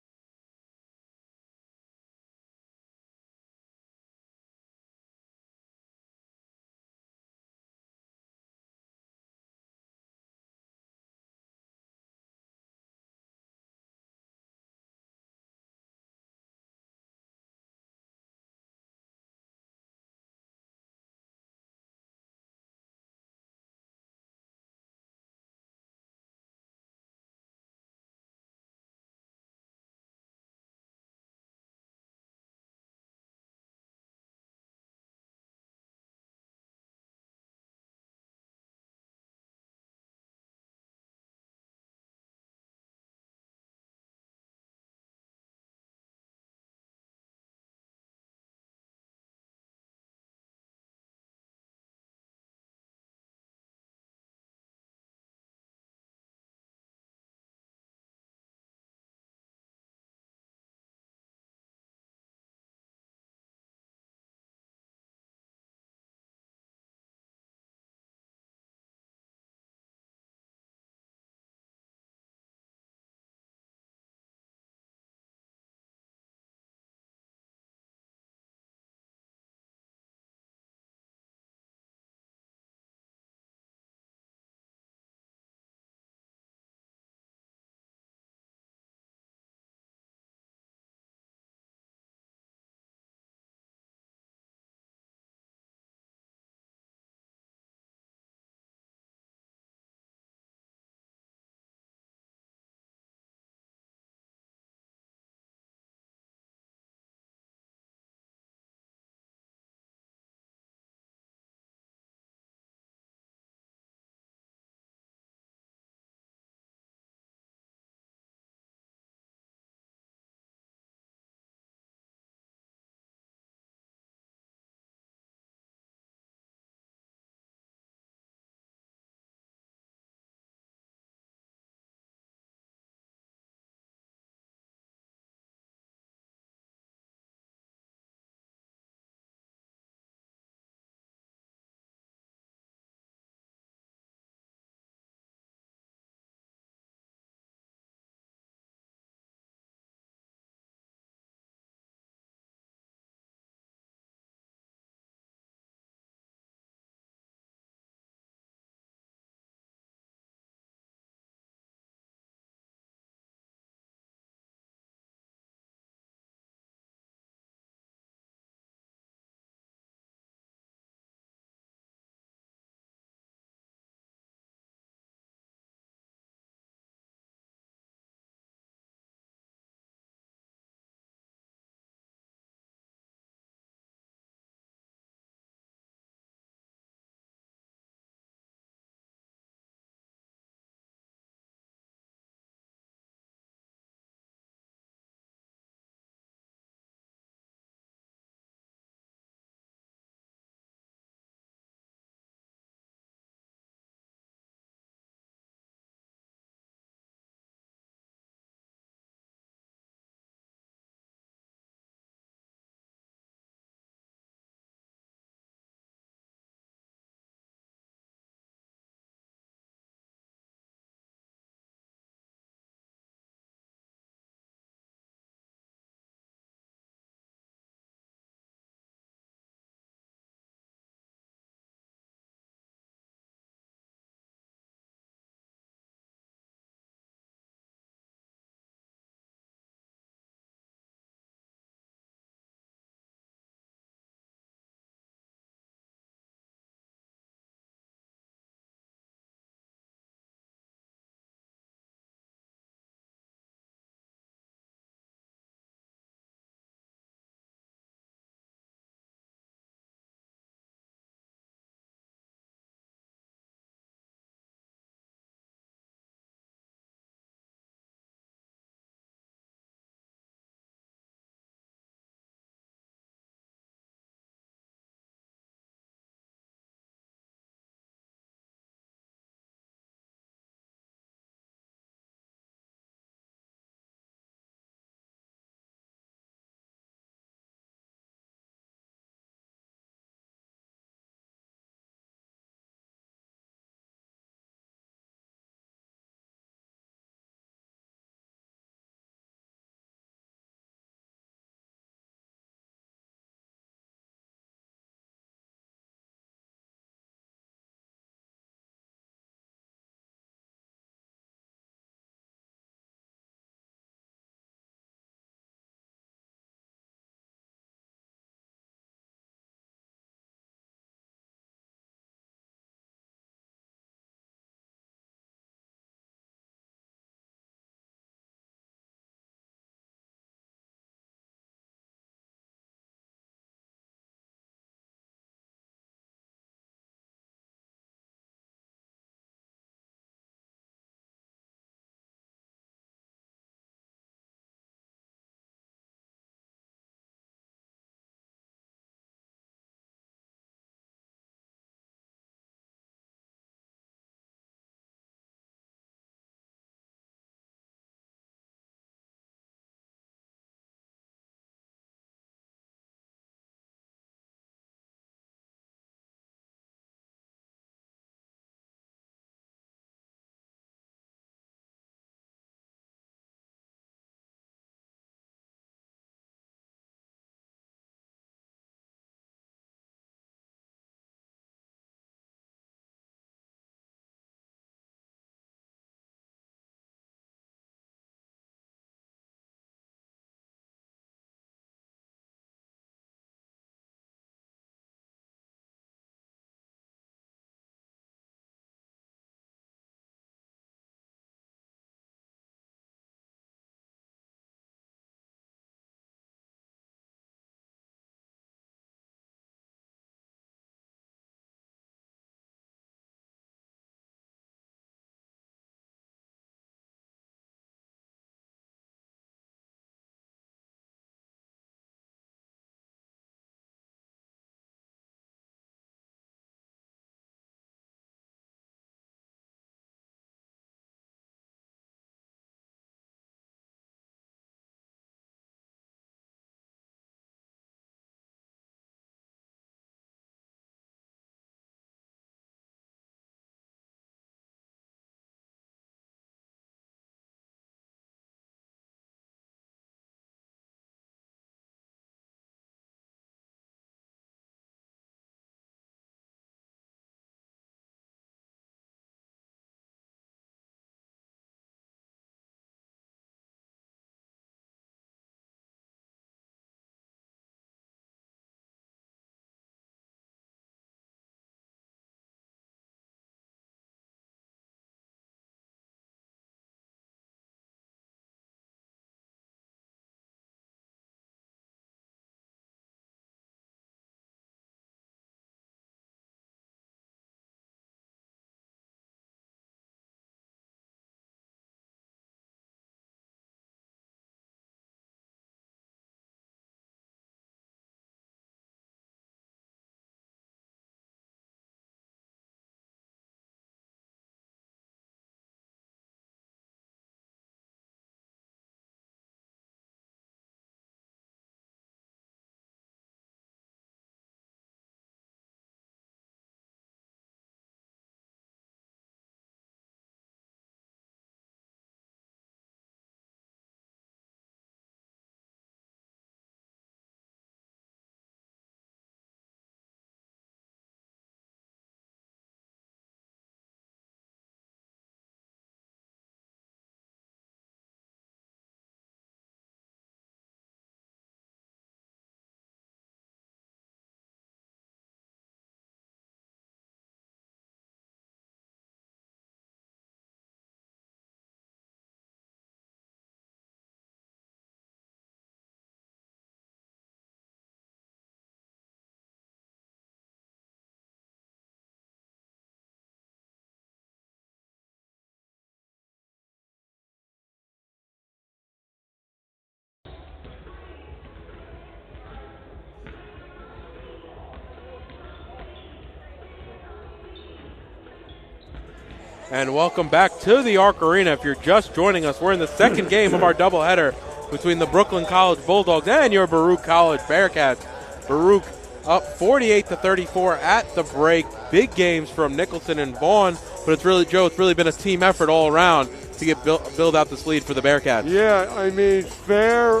And welcome back to the Arc Arena. If you're just joining us, we're in the second game of our doubleheader between the Brooklyn College Bulldogs and your Baruch College Bearcats. Baruch up 48-34 at the break. Big games from Nicholson and Vaughn, but it's really been a team effort all around to build out this lead for the Bearcats. Yeah, I mean, Fair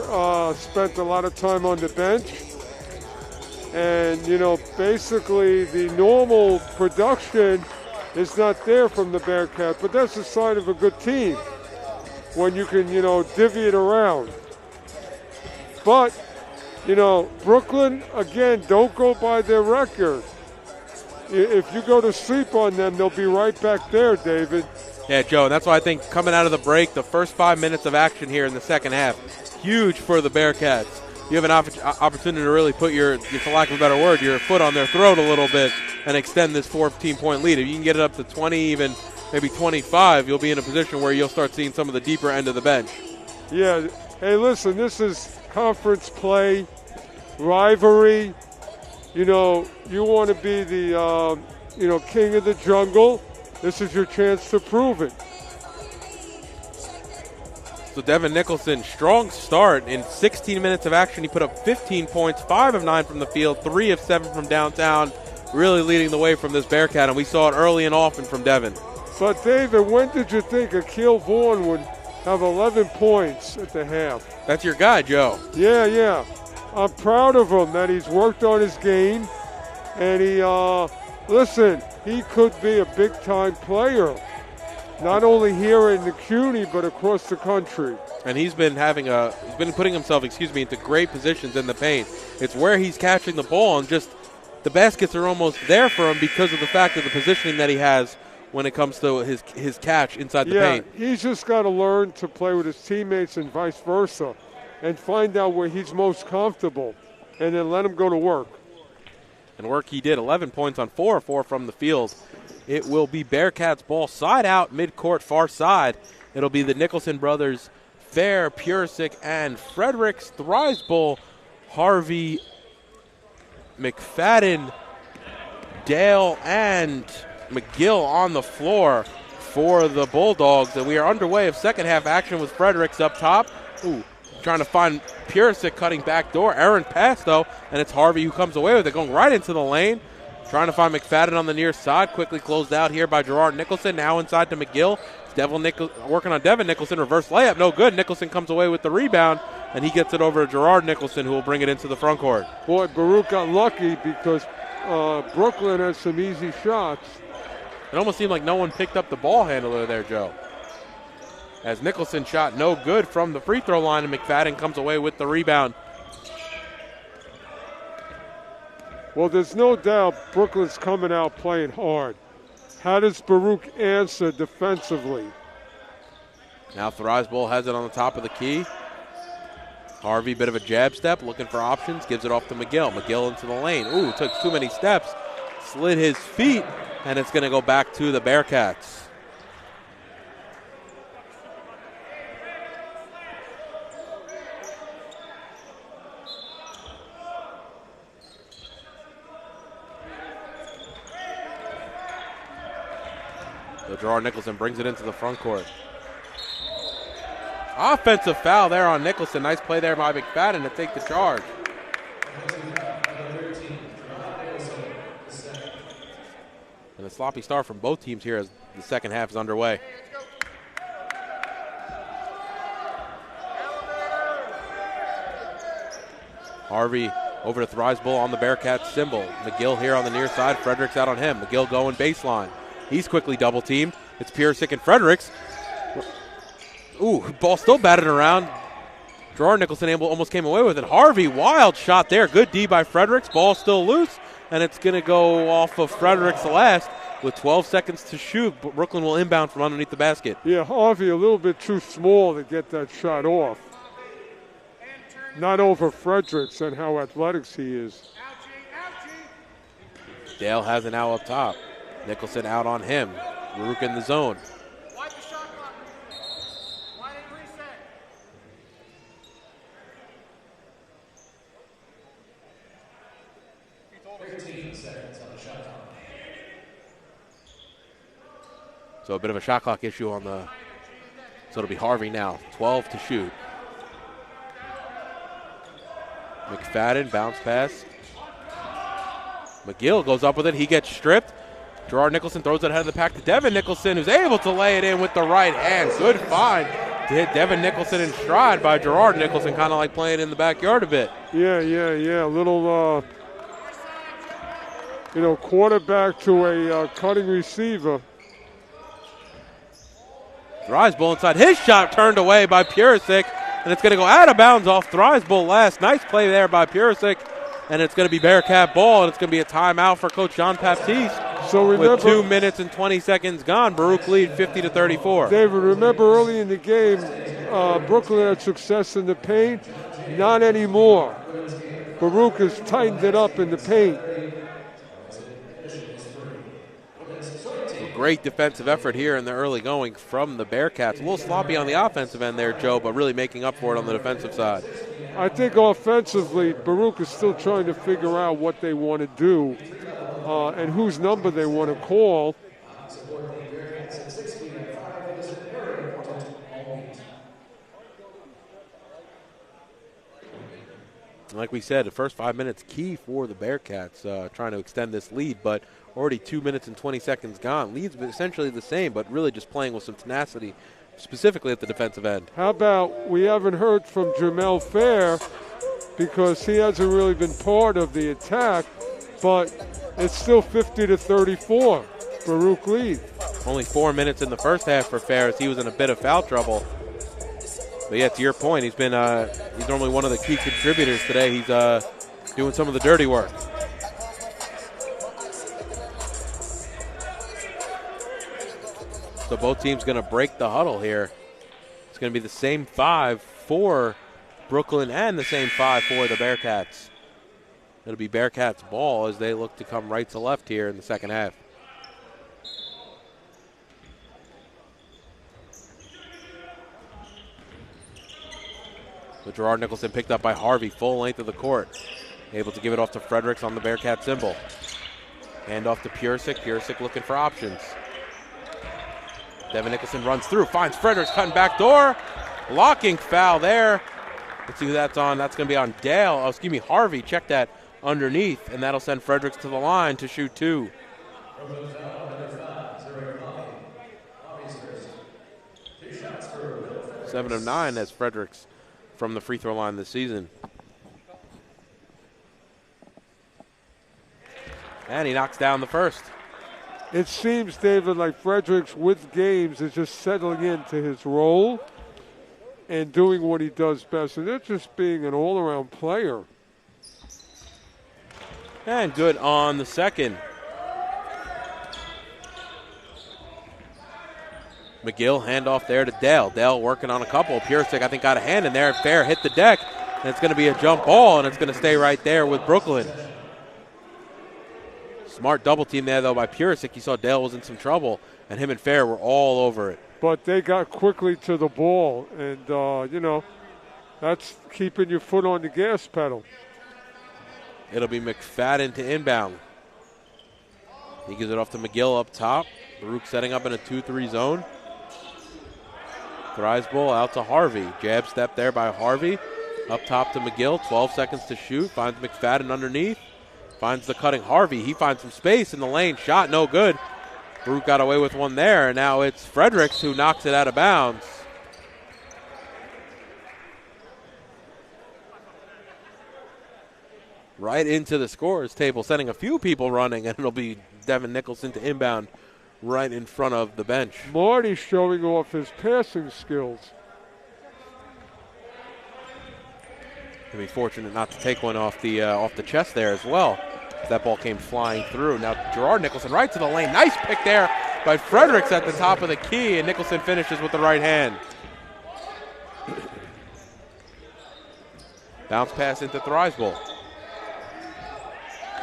spent a lot of time on the bench. And, you know, basically the normal production is not there from the Bearcats, but that's a sign of a good team when you can, you know, divvy it around. But, you know, Brooklyn, again, don't go by their record. If you go to sleep on them, they'll be right back there, David. Yeah, Joe, and that's why I think coming out of the break, the first 5 minutes of action here in the second half, huge for the Bearcats. You have an opportunity to really put for lack of a better word, your foot on their throat a little bit and extend this 14-point lead. If you can get it up to 20, even maybe 25, you'll be in a position where you'll start seeing some of the deeper end of the bench. Yeah. Hey, listen, this is conference play, rivalry. You know, you want to be the, king of the jungle. This is your chance to prove it. So Devin Nicholson, strong start. In 16 minutes of action, he put up 15 points, 5 of 9 from the field, 3 of 7 from downtown, really leading the way from this Bearcat, and we saw it early and often from Devin. But, David, when did you think Akil Vaughn would have 11 points at the half? That's your guy, Joe. Yeah. I'm proud of him that he's worked on his game, and he could be a big-time player. Not only here in the CUNY, but across the country. And he's been putting himself, into great positions in the paint. It's where he's catching the ball, and just the baskets are almost there for him because of the fact of the positioning that he has when it comes to his catch inside the paint. Yeah, he's just got to learn to play with his teammates and vice versa, and find out where he's most comfortable, and then let him go to work. And work he did, 11 points on 4 of 4 from the field. It will be Bearcats ball side out, midcourt, far side. It'll be the Nicholson brothers, Fair, Purisic, and Fredericks. Thriesbull, Harvey, McFadden, Dale, and McGill on the floor for the Bulldogs. And we are underway of second half action with Fredericks up top. Trying to find Purisic cutting back door. Errant pass, though, and it's Harvey who comes away with it, going right into the lane. Trying to find McFadden on the near side. Quickly closed out here by Gerard Nicholson. Now inside to McGill. Working on Devin Nicholson. Reverse layup. No good. Nicholson comes away with the rebound, and he gets it over to Gerard Nicholson, who will bring it into the front court. Boy, Baruch got lucky because Brooklyn has some easy shots. It almost seemed like no one picked up the ball handler there, Joe. As Nicholson shot no good from the free throw line, and McFadden comes away with the rebound. Well, there's no doubt Brooklyn's coming out playing hard. How does Baruch answer defensively? Now Thriesbull has it on the top of the key. Harvey, bit of a jab step, looking for options, gives it off to McGill. McGill into the lane. Took too many steps, slid his feet, and it's going to go back to the Bearcats. So Gerard Nicholson brings it into the front court. Offensive foul there on Nicholson. Nice play there by McFadden to take the charge. And a sloppy start from both teams here as the second half is underway. Harvey over to Thriesbull on the Bearcats symbol. McGill here on the near side. Fredericks out on him. McGill going baseline. He's quickly double teamed. It's Purisic and Fredericks. Ball still batted around. Gerard Nicholson almost came away with it. Harvey, wild shot there. Good D by Fredericks. Ball still loose, and it's going to go off of Fredericks last with 12 seconds to shoot. But Brooklyn will inbound from underneath the basket. Yeah, Harvey a little bit too small to get that shot off. Not over Fredericks and how athletic he is. Dale has it now up top. Nicholson out on him. Baruch in the zone. So a bit of a shot clock issue on the, so it'll be Harvey now, 12 to shoot. McFadden, bounce pass. McGill goes up with it, he gets stripped. Gerard Nicholson throws it ahead of the pack to Devin Nicholson, who's able to lay it in with the right hand. Good find to hit Devin Nicholson in stride by Gerard Nicholson, kind of like playing in the backyard a bit. Yeah. A little, quarterback to a cutting receiver. Thriesbull inside. His shot turned away by Purisic, and it's going to go out of bounds off Thriesbull last. Nice play there by Purisic, and it's going to be Bearcat ball, and it's going to be a timeout for Coach Jean-Baptiste. So remember, with 2 minutes and 20 seconds gone, Baruch lead 50-34. David, remember early in the game, Brooklyn had success in the paint. Not anymore. Baruch has tightened it up in the paint. Great defensive effort here in the early going from the Bearcats. A little sloppy on the offensive end there, Joe, but really making up for it on the defensive side. I think offensively, Baruch is still trying to figure out what they want to do and whose number they want to call. Like we said, the first 5 minutes key for the Bearcats, trying to extend this lead, but already 2 minutes and 20 seconds gone. Lead's essentially the same, but really just playing with some tenacity, specifically at the defensive end. How about we haven't heard from Jamel Fair because he hasn't really been part of the attack, but it's still 50-34. Baruch lead. Only 4 minutes in the first half for Fair as he was in a bit of foul trouble. But yeah, to your point, he's normally one of the key contributors today. He's doing some of the dirty work. So both teams going to break the huddle here. It's going to be the same 5 for Brooklyn and the same 5 for the Bearcats. It'll be Bearcats ball as they look to come right to left here in the second half. So Gerard Nicholson picked up by Harvey, full length of the court. Able to give it off to Fredericks on the Bearcat symbol. Hand off to Purisic. Purisic looking for options. Devin Nicholson runs through, finds Fredericks cutting back door. Blocking foul there. Let's see who that's on. That's going to be on Harvey. Check that underneath, and that'll send Fredericks to the line to shoot 2. 7 of 9 as Fredericks from the free throw line this season. And he knocks down the first. It seems, David, like Fredericks with games is just settling into his role and doing what he does best. And that's just being an all-around player. And good on the second. McGill, handoff there to Dale. Dale working on a couple. Purisic, I think, got a hand in there. Fair hit the deck, and it's going to be a jump ball, and it's going to stay right there with Brooklyn. Smart double team there, though, by Purisic. You saw Dale was in some trouble, and him and Fair were all over it. But they got quickly to the ball, and, that's keeping your foot on the gas pedal. It'll be McFadden to inbound. He gives it off to McGill up top. Baruch setting up in a 2-3 zone. Thriesbull out to Harvey. Jab step there by Harvey. Up top to McGill. 12 seconds to shoot. Finds McFadden underneath. Finds the cutting Harvey. He finds some space in the lane. Shot no good. Baruch got away with one there. And now it's Fredericks who knocks it out of bounds. Right into the scorers table, sending a few people running, and it'll be Devin Nicholson to inbound right in front of the bench. Marty showing off his passing skills. He'll be fortunate not to take one off the chest there as well. That ball came flying through. Now Gerard Nicholson right to the lane. Nice pick there by Fredericks at the top of the key, and Nicholson finishes with the right hand. Bounce pass into Thriesbull.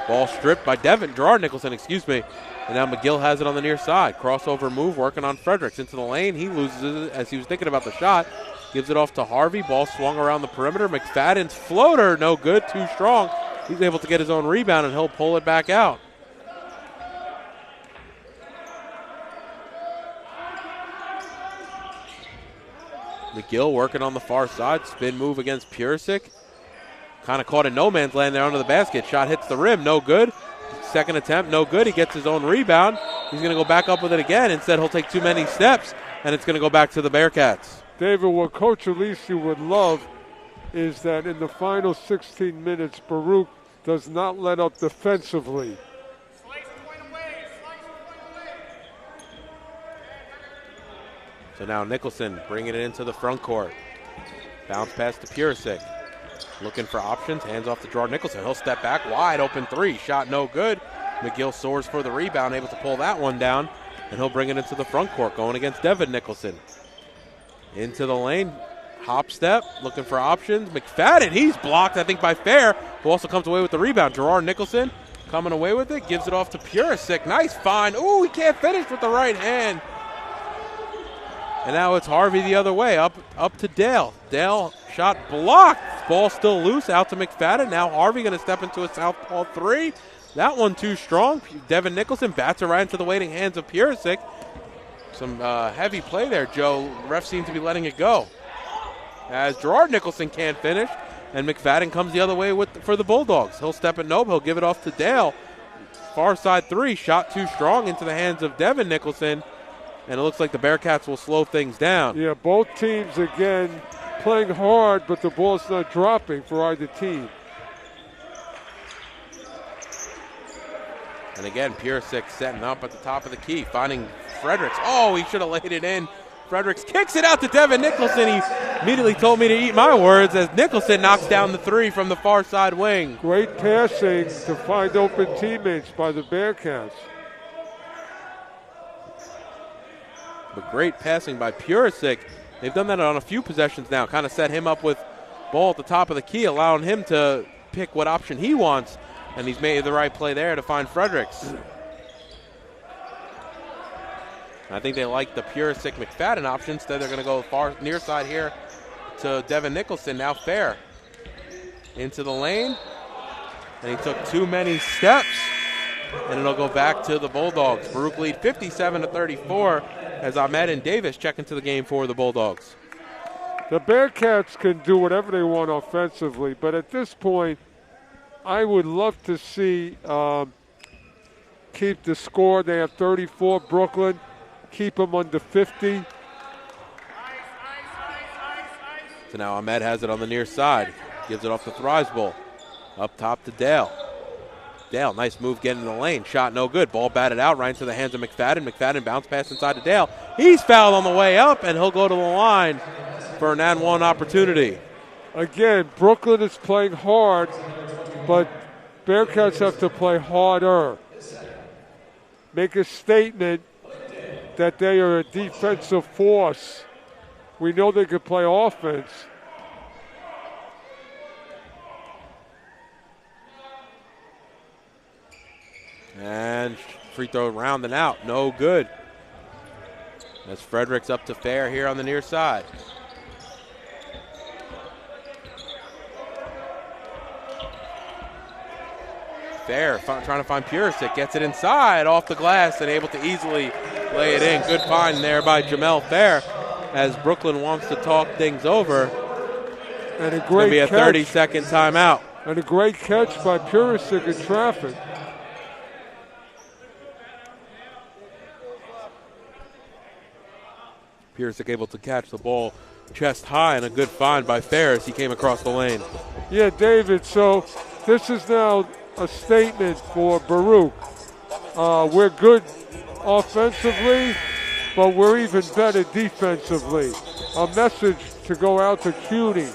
Ball stripped by Gerard Nicholson, and now McGill has it on the near side. Crossover move working on Fredericks into the lane. He loses it as he was thinking about the shot. Gives it off to Harvey. Ball swung around the perimeter. McFadden's floater, no good, too strong. He's able to get his own rebound, and he'll pull it back out. McGill working on the far side. Spin move against Purisic. Kind of caught in no man's land there under the basket. Shot hits the rim, no good. Second attempt, no good. He gets his own rebound. He's going to go back up with it again. Instead, he'll take too many steps, and it's going to go back to the Bearcats. David, what Coach Alisi would love is that in the final 16 minutes, Baruch does not let up defensively. So now Nicholson bringing it into the front court. Bounce pass to Purisic. Looking for options, hands off to Gerard Nicholson. He'll step back, wide open three, shot no good. McGill soars for the rebound, able to pull that one down, and he'll bring it into the front court, going against Devin Nicholson. Into the lane, hop step, looking for options. McFadden, he's blocked, I think, by Fair, who also comes away with the rebound. Gerard Nicholson coming away with it, gives it off to Purisic. Nice find. Ooh, he can't finish with the right hand. And now it's Harvey the other way, up to Dale. Dale, shot blocked. Ball still loose, out to McFadden. Now Harvey going to step into a southpaw three. That one too strong. Devin Nicholson bats it right into the waiting hands of Purisic. Some heavy play there, Joe. Refs seem to be letting it go. As Gerard Nicholson can't finish, and McFadden comes the other way for the Bulldogs. He'll step it nope. He'll give it off to Dale. Far side three, shot too strong into the hands of Devin Nicholson. And it looks like the Bearcats will slow things down. Yeah, both teams, again, playing hard, but the ball's not dropping for either team. And again, Purisic setting up at the top of the key, finding Fredericks. Oh, he should have laid it in. Fredericks kicks it out to Devin Nicholson. He immediately told me to eat my words as Nicholson knocks down the three from the far side wing. Great passing to find open teammates by the Bearcats. But great passing by Purisic. They've done that on a few possessions now. Kind of set him up with ball at the top of the key, allowing him to pick what option he wants. And he's made the right play there to find Fredericks. I think they like the Purisic McFadden option. Instead, they're going to go far near side here to Devin Nicholson. Now Fair into the lane. And he took too many steps. And it'll go back to the Bulldogs. Baruch lead 57-34 as Ahmed and Davis check into the game for the Bulldogs. The Bearcats can do whatever they want offensively, but at this point, I would love to see keep the score. They have 34, Brooklyn. Keep them under 50. So now Ahmed has it on the near side. Gives it off to Thrivesbull. Up top to Dale. Dale, nice move getting in the lane. Shot no good. Ball batted out right into the hands of McFadden. McFadden bounce pass inside to Dale. He's fouled on the way up, and he'll go to the line for an and one opportunity. Again, Brooklyn is playing hard, but Bearcats have to play harder. Make a statement that they are a defensive force. We know they can play offense. And free throw rounding out, no good. As Fredericks up to Fair here on the near side. Fair trying to find Purisic, gets it inside off the glass and able to easily lay it in. Good find there by Jamel Fair as Brooklyn wants to talk things over. And a it's going to be a 30-second timeout. And a great catch by Purisic in traffic. Purisic able to catch the ball chest high, and a good find by Fair as he came across the lane. Yeah, David, so this is now a statement for Baruch. We're good offensively, but we're even better defensively. A message to go out to CUNY.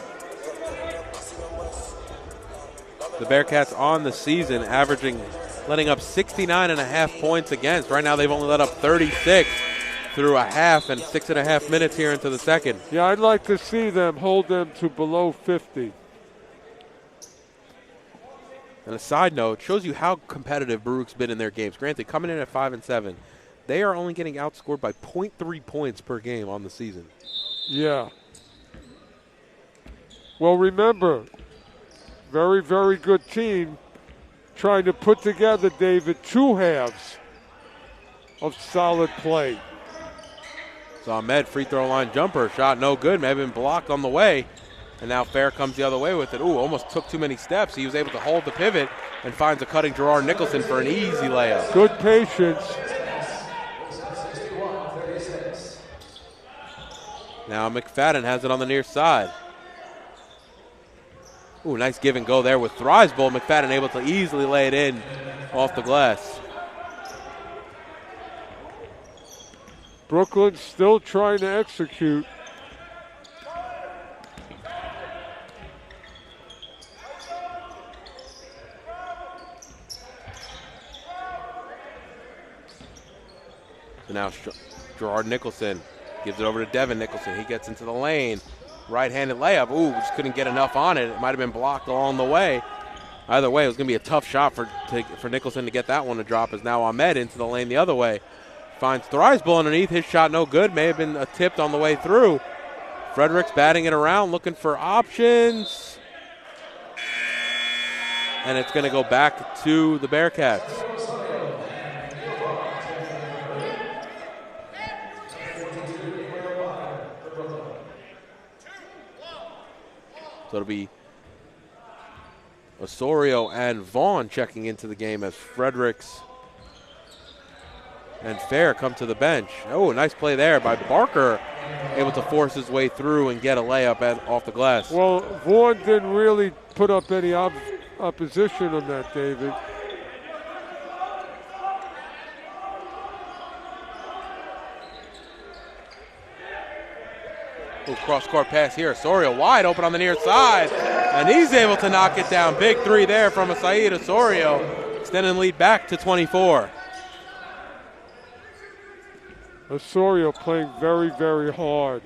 The Bearcats on the season letting up 69.5 points against. Right now they've only let up 36 through a half and 6.5 minutes here into the second. Yeah, I'd like to see them hold them to below 50. And a side note, shows you how competitive Baruch's been in their games. Granted, coming in at 5-7, they are only getting outscored by 0.3 points per game on the season. Yeah. Well, remember, very, very good team trying to put together, David, two halves of solid play. So Ahmed, free throw line jumper, shot no good, may have been blocked on the way. And now Fair comes the other way with it. Ooh, almost took too many steps. He was able to hold the pivot and finds a cutting Gerard Nicholson for an easy layup. Good patience. Now McFadden has it on the near side. Ooh, nice give and go there with Thrivesbolt. McFadden able to easily lay it in off the glass. Brooklyn still trying to execute. So now Gerard Nicholson gives it over to Devin Nicholson. He gets into the lane. Right-handed layup. Ooh, just couldn't get enough on it. It might have been blocked along the way. Either way, it was going to be a tough shot for Nicholson to get that one to drop, as now Ahmed into the lane the other way. Finds Thrivesbolt underneath. His shot no good. May have been tipped on the way through. Fredericks batting it around, looking for options. And it's going to go back to the Bearcats. So it'll be Osorio and Vaughn checking into the game as Fredericks and Fair come to the bench. Oh, nice play there by Barker, able to force his way through and get a layup off the glass. Well, Vaughn didn't really put up any opposition on that, David. Ooh, cross-court pass here. Osorio wide open on the near side, and he's able to knock it down. Big three there from Saeed Osorio, extending lead back to 24. Osorio playing very, very hard.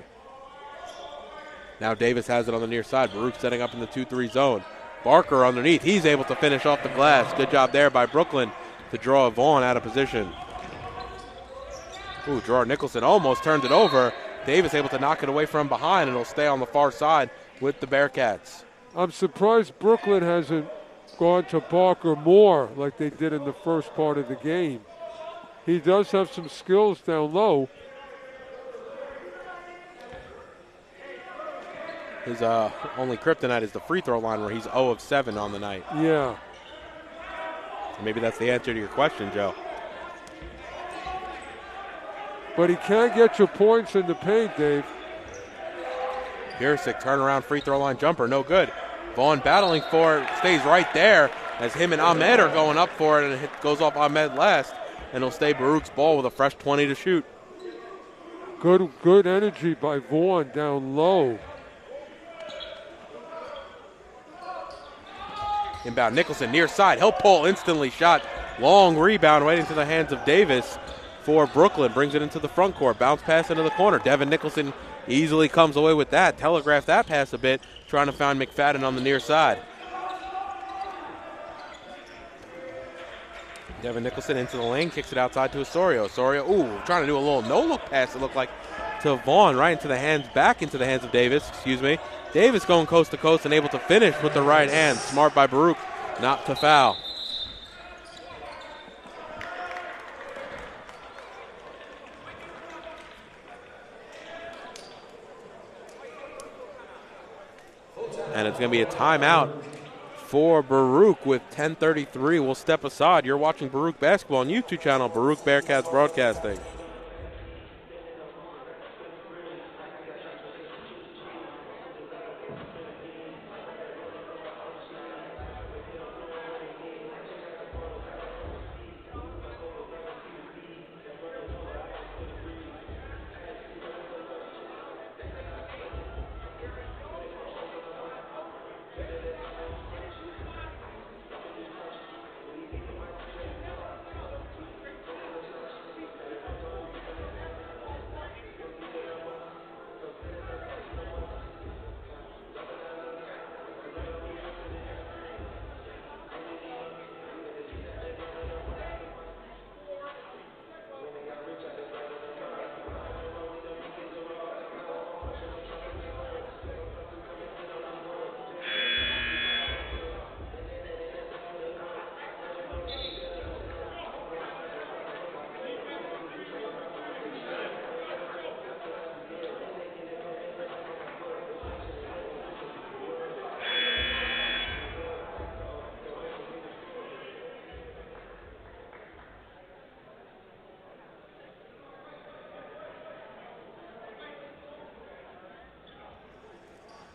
Now Davis has it on the near side. Baruch setting up in the 2-3 zone. Barker underneath. He's able to finish off the glass. Good job there by Brooklyn to draw Vaughn out of position. Ooh, Gerard Nicholson almost turned it over. Davis able to knock it away from behind, and it'll stay on the far side with the Bearcats. I'm surprised Brooklyn hasn't gone to Barker more like they did in the first part of the game. He does have some skills down low. His only kryptonite is the free throw line, where he's 0 of 7 on the night. Yeah. So maybe that's the answer to your question, Joe. But he can get you points in the paint, Dave. Piersic turnaround free throw line jumper, no good. Vaughn battling for it, stays right there as him and Ahmed are going up for it, and it goes off Ahmed last, and it'll stay Baruch's ball with a fresh 20 to shoot. Good energy by Vaughn down low. Inbound Nicholson near side, he'll pull instantly, shot. Long rebound right into the hands of Davis for Brooklyn, brings it into the front court, bounce pass into the corner. Devin Nicholson easily comes away with that, telegraphed that pass a bit, trying to find McFadden on the near side. Devin Nicholson into the lane, kicks it outside to Osorio. Osorio, ooh, trying to do a little no-look pass, it looked like, to Vaughn, right into the hands, back into the hands of Davis, Davis going coast to coast and able to finish with the right hand. Smart by Baruch not to foul. And it's going to be a timeout for Baruch with 10:33. We'll step aside. You're watching Baruch Basketball on YouTube channel, Baruch Bearcats Broadcasting.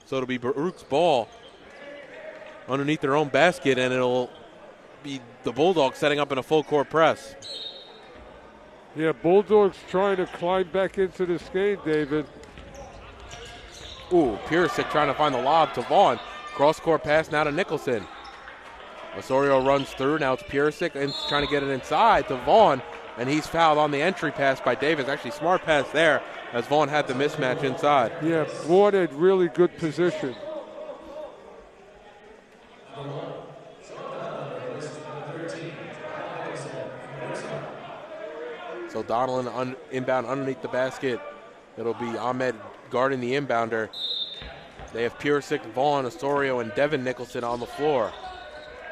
So it'll be Baruch's ball underneath their own basket, and it'll be the Bulldogs setting up in a full court press. Yeah, Bulldogs trying to climb back into this game, David. Ooh, Piersic trying to find the lob to Vaughn. Cross-court pass now to Nicholson. Osorio runs through. Now it's Piersic and trying to get it inside to Vaughn, and he's fouled on the entry pass by Davis. Actually, smart pass there as Vaughn had the mismatch inside. Yeah, Vaughn had really good position. So Donelon inbound underneath the basket. It'll be Ahmed guarding the inbounder. They have Piersic, Vaughn, Osorio, and Devin Nicholson on the floor.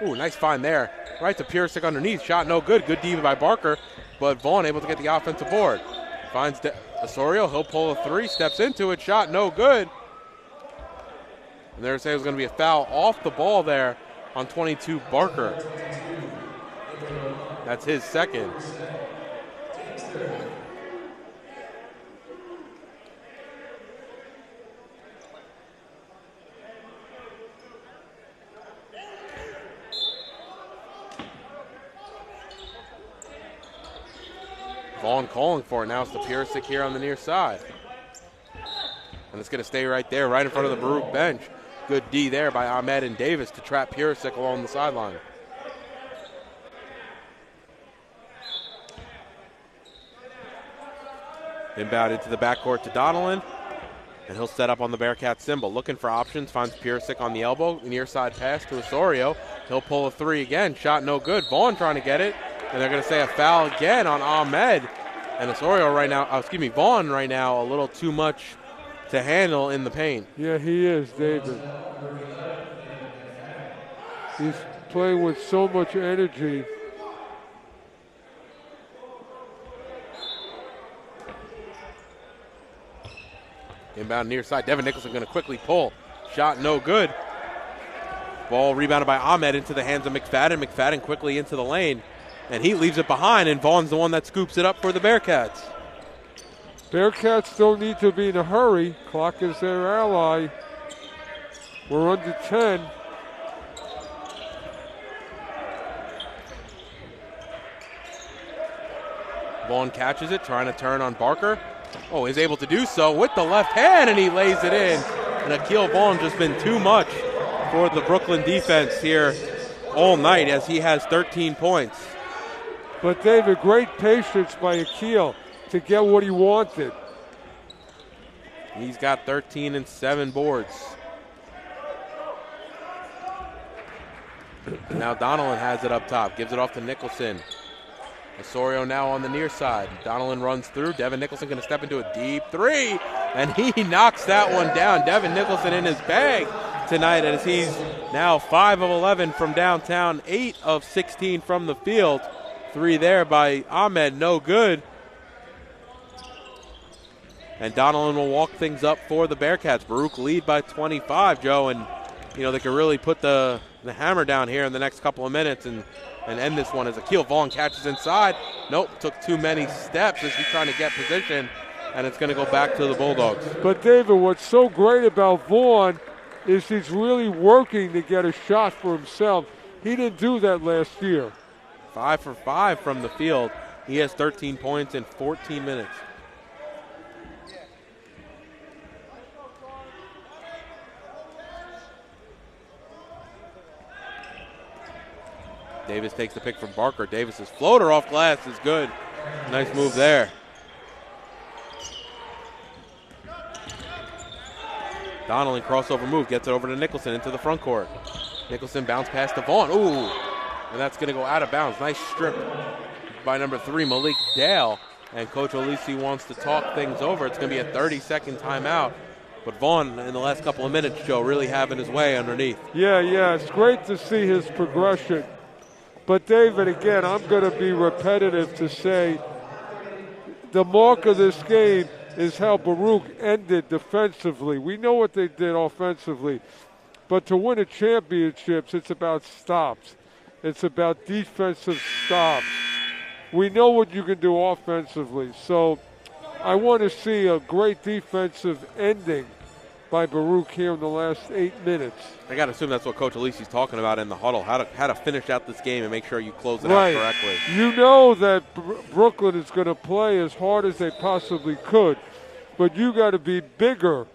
Ooh, nice find there. Right to Piersic underneath. Shot no good. Good D by Barker, but Vaughn able to get the offensive board. Finds Osorio. He'll pull a three. Steps into it. Shot no good. And they're saying it was going to be a foul off the ball there on 22, Barker. That's his second. Vaughn calling for it. Now it's the Piersic here on the near side. And it's going to stay right there, right in front of the Baruch bench. Good D there by Ahmed and Davis to trap Piersic along the sideline. Inbound into the backcourt to Donelon. And he'll set up on the Bearcat symbol. Looking for options, finds Piersic on the elbow. Near side pass to Osorio. He'll pull a three again. Shot no good. Vaughn trying to get it. And they're going to say a foul again on Ahmed. And Osorio right now, Vaughn right now, a little too much to handle in the paint. Yeah, he is, David. He's playing with so much energy. Inbound near side. Devin Nicholson going to quickly pull. Shot no good. Ball rebounded by Ahmed into the hands of McFadden. McFadden quickly into the lane. And he leaves it behind, and Vaughn's the one that scoops it up for the Bearcats. Bearcats don't need to be in a hurry. Clock is their ally. We're under 10. Vaughn catches it, trying to turn on Barker. Oh, is able to do so with the left hand, and he lays it in. And Akil Vaughn just been too much for the Brooklyn defense here all night as he has 13 points. But David, great patience by Akil to get what he wanted. He's got 13 and 7 boards. Now Donelon has it up top, gives it off to Nicholson. Osorio now on the near side. Donelon runs through. Devin Nicholson going to step into a deep three, and he knocks that one down. Devin Nicholson in his bag tonight as he's now 5 of 11 from downtown, 8 of 16 from the field. Three there by Ahmed, no good. And Donelon will walk things up for the Bearcats. Baruch lead by 25, Joe, and they can really put the hammer down here in the next couple of minutes and end this one as Akil Vaughn catches inside. Nope, took too many steps as he's trying to get position, and it's going to go back to the Bulldogs. But David, what's so great about Vaughn is he's really working to get a shot for himself. He didn't do that last year. 5 for 5 from the field. He has 13 points in 14 minutes. Davis takes the pick from Barker. Davis's floater off glass is good. Nice move there. Donelon crossover move, gets it over to Nicholson into the front court. Nicholson bounce pass to Vaughn. Ooh, and that's going to go out of bounds. Nice strip by number 3, Malik Dale. And Coach Olisi wants to talk things over. It's going to be a 30-second timeout. But Vaughn, in the last couple of minutes, Joe, really having his way underneath. Yeah, it's great to see his progression. But, David, again, I'm going to be repetitive to say the mark of this game is how Baruch ended defensively. We know what they did offensively. But to win a championship, it's about stops. It's about defensive stops. We know what you can do offensively. So I want to see a great defensive ending by Baruch here in the last 8 minutes. I got to assume that's what Coach Alisi's talking about in the huddle, how to finish out this game and make sure you close it out correctly. You know that Brooklyn is going to play as hard as they possibly could, but you got to be bigger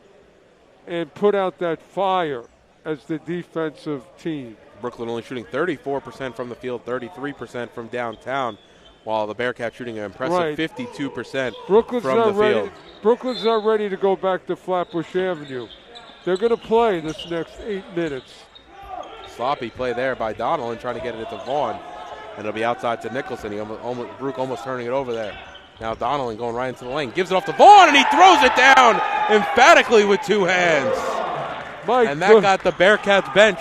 and put out that fire as the defensive team. Brooklyn only shooting 34% from the field, 33% from downtown, while the Bearcats shooting an impressive 52% from the field. Brooklyn's not ready to go back to Flatbush Avenue. They're going to play this next 8 minutes. Sloppy play there by Donnellan, trying to get it to Vaughn, and it'll be outside to Nicholson. Baruch almost turning it over there. Now Donnellan going right into the lane, gives it off to Vaughn, and he throws it down emphatically with 2 hands. And that got the Bearcats bench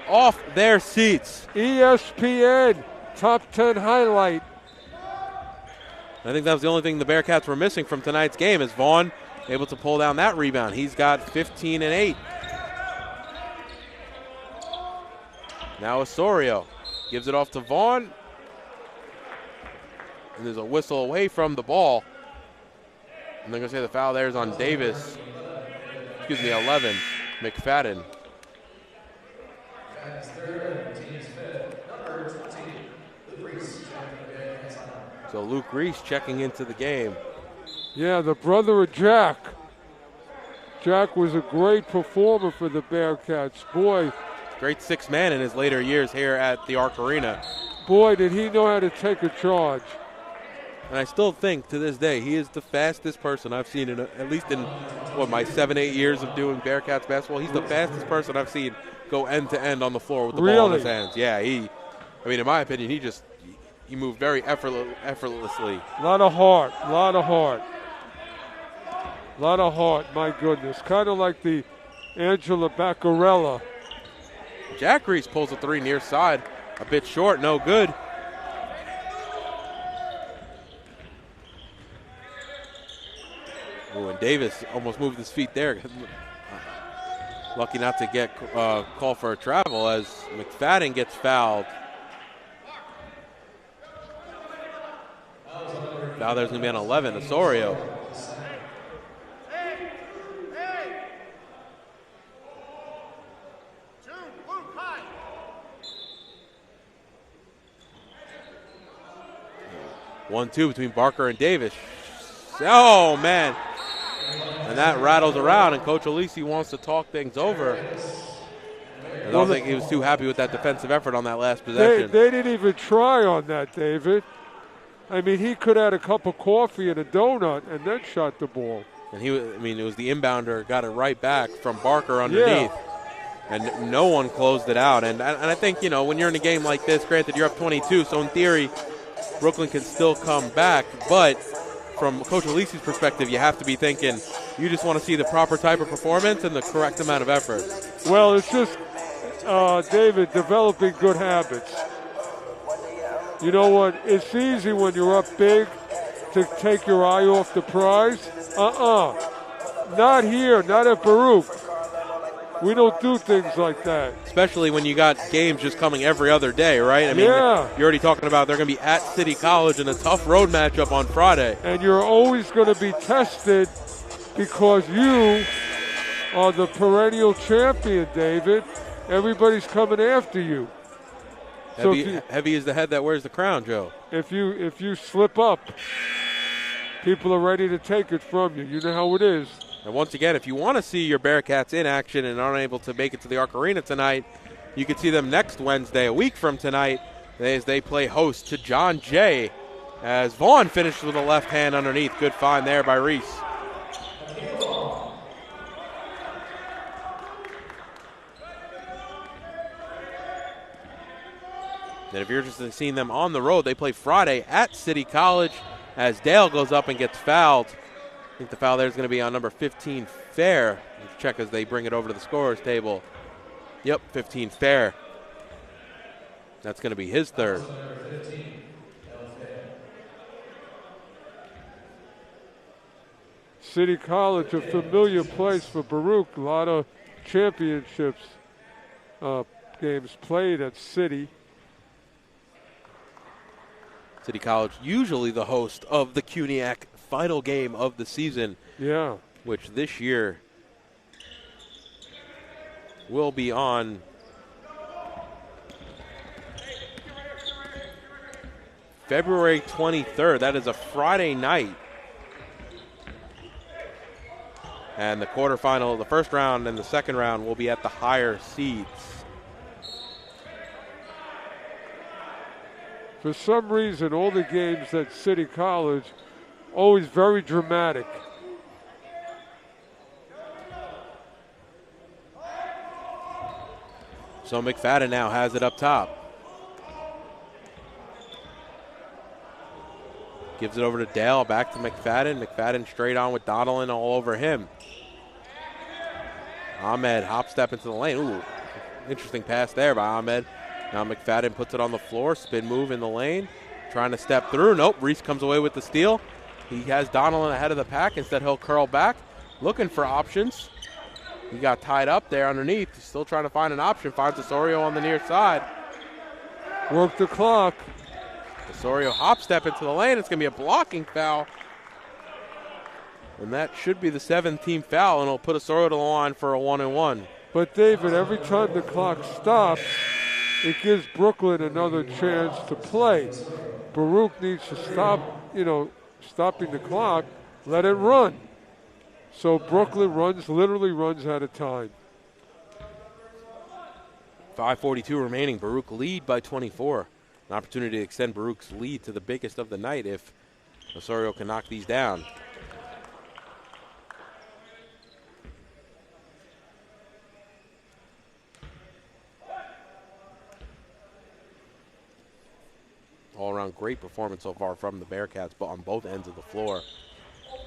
off their seats. ESPN Top 10 highlight. I think that was the only thing the Bearcats were missing from tonight's game, is Vaughn able to pull down that rebound. He's got 15 and 8. Now Osorio gives it off to Vaughn. And there's a whistle away from the ball. And they're going to say the foul there is on Davis. 11, McFadden. So Luke Reese checking into the game. Yeah, the brother of Jack. Jack was a great performer for the Bearcats. Boy. Great 6th man in his later years here at the Arc Arena. Boy, did he know how to take a charge. And I still think to this day he is the fastest person I've seen, at least in my 7-8 years of doing Bearcats basketball. He's the fastest person I've seen go end to end on the floor with the ball in his hands. Yeah, in my opinion, he moved very effortlessly. A lot of heart, my goodness. Kind of like the Angela Baccarella. Jack Reese pulls a 3 near side, a bit short, no good. Oh, and Davis almost moved his feet there. Lucky not to get called for a travel as McFadden gets fouled. Now there's going to be an 11, Osorio. One-two between Barker and Davis. Oh, man. And that rattles around, and Coach Alisi wants to talk things over. I don't think he was too happy with that defensive effort on that last possession. They didn't even try on that, David. I mean, he could have had a cup of coffee and a donut and then shot the ball. And it was the inbounder, got it right back from Barker underneath. Yeah. And no one closed it out. And I think, when you're in a game like this, granted you're up 22, so in theory, Brooklyn can still come back. But from Coach Alisi's perspective, you have to be thinking you just want to see the proper type of performance and the correct amount of effort. Well, it's just, David, developing good habits. You know what? It's easy when you're up big to take your eye off the prize. Not here, not at Baruch. We don't do things like that. Especially when you got games just coming every other day, right? You're already talking about they're going to be at City College in a tough road matchup on Friday. And you're always going to be tested because you are the perennial champion, David. Everybody's coming after you. Heavy is the head that wears the crown, Joe. If you slip up, people are ready to take it from you. You know how it is. And once again, if you want to see your Bearcats in action and aren't able to make it to the Arc Arena tonight, you can see them next Wednesday, a week from tonight, as they play host to John Jay. As Vaughn finished with a left hand underneath. Good find there by Reese. And if you're interested in seeing them on the road, they play Friday at City College as Dale goes up and gets fouled. I think the foul there is going to be on number 15, Fair. Let's check as they bring it over to the scorer's table. Yep, 15, Fair. That's going to be his third. City College, a familiar place for Baruch. A lot of championships games played at City. City College usually the host of the CUNYAC final game of the season. Yeah. Which this year will be on February 23rd. That is a Friday night. And the quarterfinal, the first round and the second round will be at the higher seeds. For some reason, all the games at City College, always very dramatic. So McFadden now has it up top. Gives it over to Dale, back to McFadden. McFadden straight on with Donelon all over him. Ahmed hop step into the lane. Ooh, interesting pass there by Ahmed. Now McFadden puts it on the floor, spin move in the lane, trying to step through. Nope, Reese comes away with the steal. He has Donelon ahead of the pack. Instead, he'll curl back, looking for options. He got tied up there underneath. He's still trying to find an option. Finds Osorio on the near side. Work the clock. Osorio hop step into the lane. It's going to be a blocking foul. And that should be the 7th-team foul, and it'll put Osorio to the line for a 1-and-1. But, David, every time the clock stops, it gives Brooklyn another chance to play. Baruch needs to stop, stopping the clock, let it run. So Brooklyn literally runs out of time. 5:42 remaining. Baruch lead by 24. An opportunity to extend Baruch's lead to the biggest of the night if Osorio can knock these down. All around great performance so far from the Bearcats, but on both ends of the floor.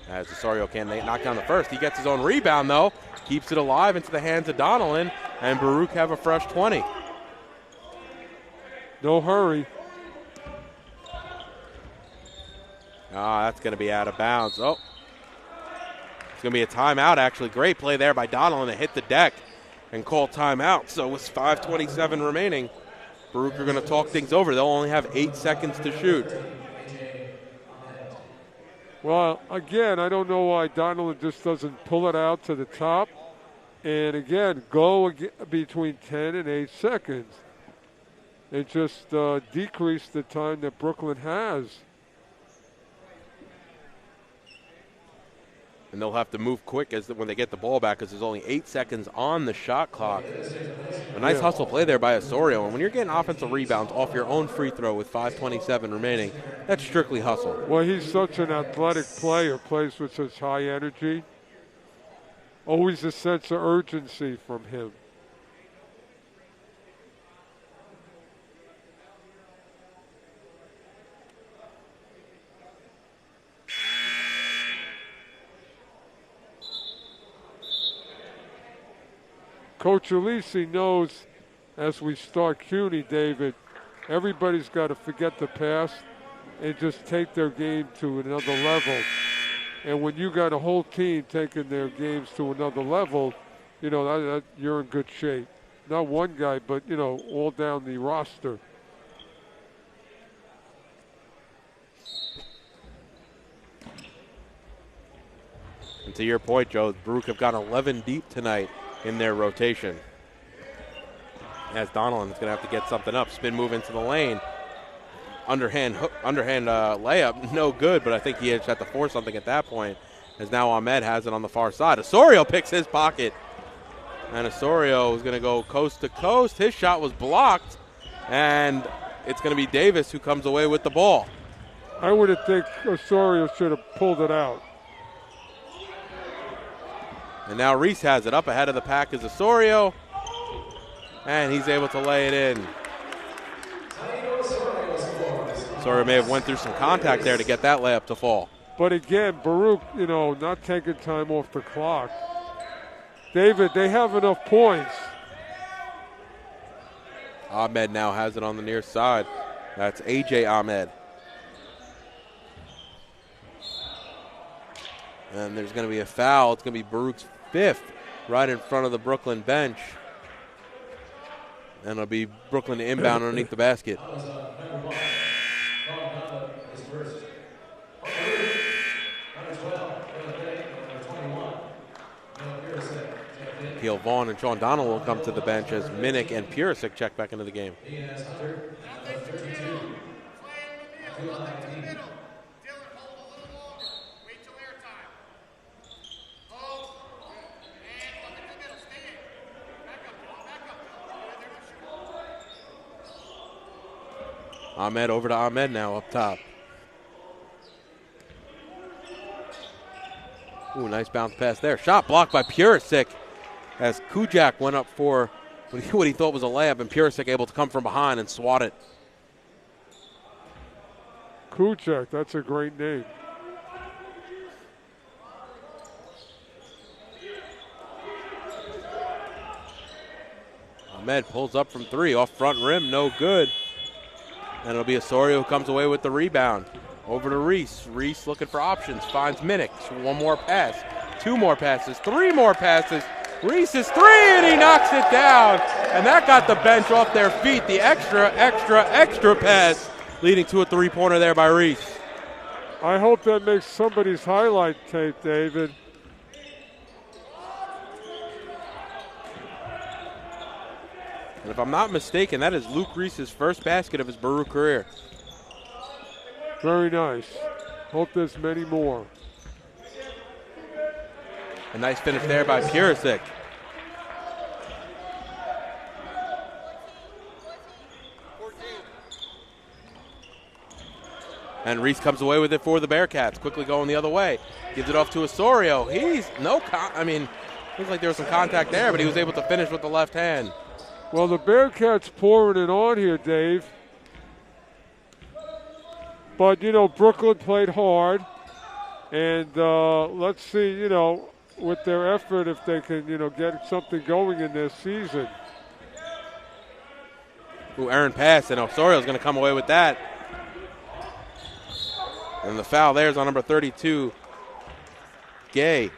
As Osorio can knock down the first. He gets his own rebound, though. Keeps it alive into the hands of Donelon, and Baruch have a fresh 20. No hurry. That's going to be out of bounds. Oh, it's going to be a timeout, actually. Great play there by Donelon to hit the deck and call timeout. So with 5:27 remaining, Baruch are going to talk things over. They'll only have 8 seconds to shoot. Well, again, I don't know why Donelon just doesn't pull it out to the top. And again, go between 10 and 8 seconds. It just decreased the time that Brooklyn has. And they'll have to move quick when they get the ball back because there's only 8 seconds on the shot clock. A nice hustle play there by Osorio. And when you're getting offensive rebounds off your own free throw with 5:27 remaining, that's strictly hustle. Well, he's such an athletic player, plays with such high energy. Always a sense of urgency from him. Coach Alisi knows as we start CUNY, David, everybody's got to forget the past and just take their game to another level. And when you got a whole team taking their games to another level, you're in good shape. Not one guy, but, all down the roster. And to your point, Joe, Baruch have got 11 deep tonight in their rotation. As Donelon's going to have to get something up. Spin move into the lane. Underhand layup, no good, but I think he just had to force something at that point, as now Ahmed has it on the far side. Osorio picks his pocket, and Osorio is going to go coast to coast. His shot was blocked, and it's going to be Davis who comes away with the ball. I would have think Osorio should have pulled it out. And now Reese has it. Up ahead of the pack is Osorio, and he's able to lay it in. Osorio may have went through some contact there to get that layup to fall. But again, Baruch, not taking time off the clock. David, they have enough points. Ahmed now has it on the near side. That's A.J. Ahmed. And there's going to be a foul. It's going to be Baruch's 5th right in front of the Brooklyn bench. And it'll be Brooklyn to inbound underneath the basket. Keel Vaughn and Sean Donald will come to the bench as Minnick and Purisic check back into the game. Ahmed over to Ahmed now up top. Ooh, nice bounce pass there. Shot blocked by Purisic as Kujak went up for what he thought was a layup, and Purisic able to come from behind and swat it. Kujak, that's a great name. Ahmed pulls up from three, off front rim, no good. And it'll be Osorio who comes away with the rebound. Over to Reese. Reese looking for options, finds Minnick. One more pass, two more passes, three more passes. Reese's three, and he knocks it down. And that got the bench off their feet. The extra pass leading to a three-pointer there by Reese. I hope that makes somebody's highlight tape, David. And if I'm not mistaken, that is Luke Reese's first basket of his Baruch career. Very nice. Hope there's many more. A nice finish there by Purisic. And Reese comes away with it for the Bearcats. Quickly going the other way. Gives it off to Osorio. Looks like there was some contact there, but he was able to finish with the left hand. Well, the Bearcats pouring it on here, Dave. But, Brooklyn played hard. And let's see, with their effort, if they can, get something going in this season. Ooh, Aaron pass, and Osorio's going to come away with that. And the foul there is on number 32, Gay.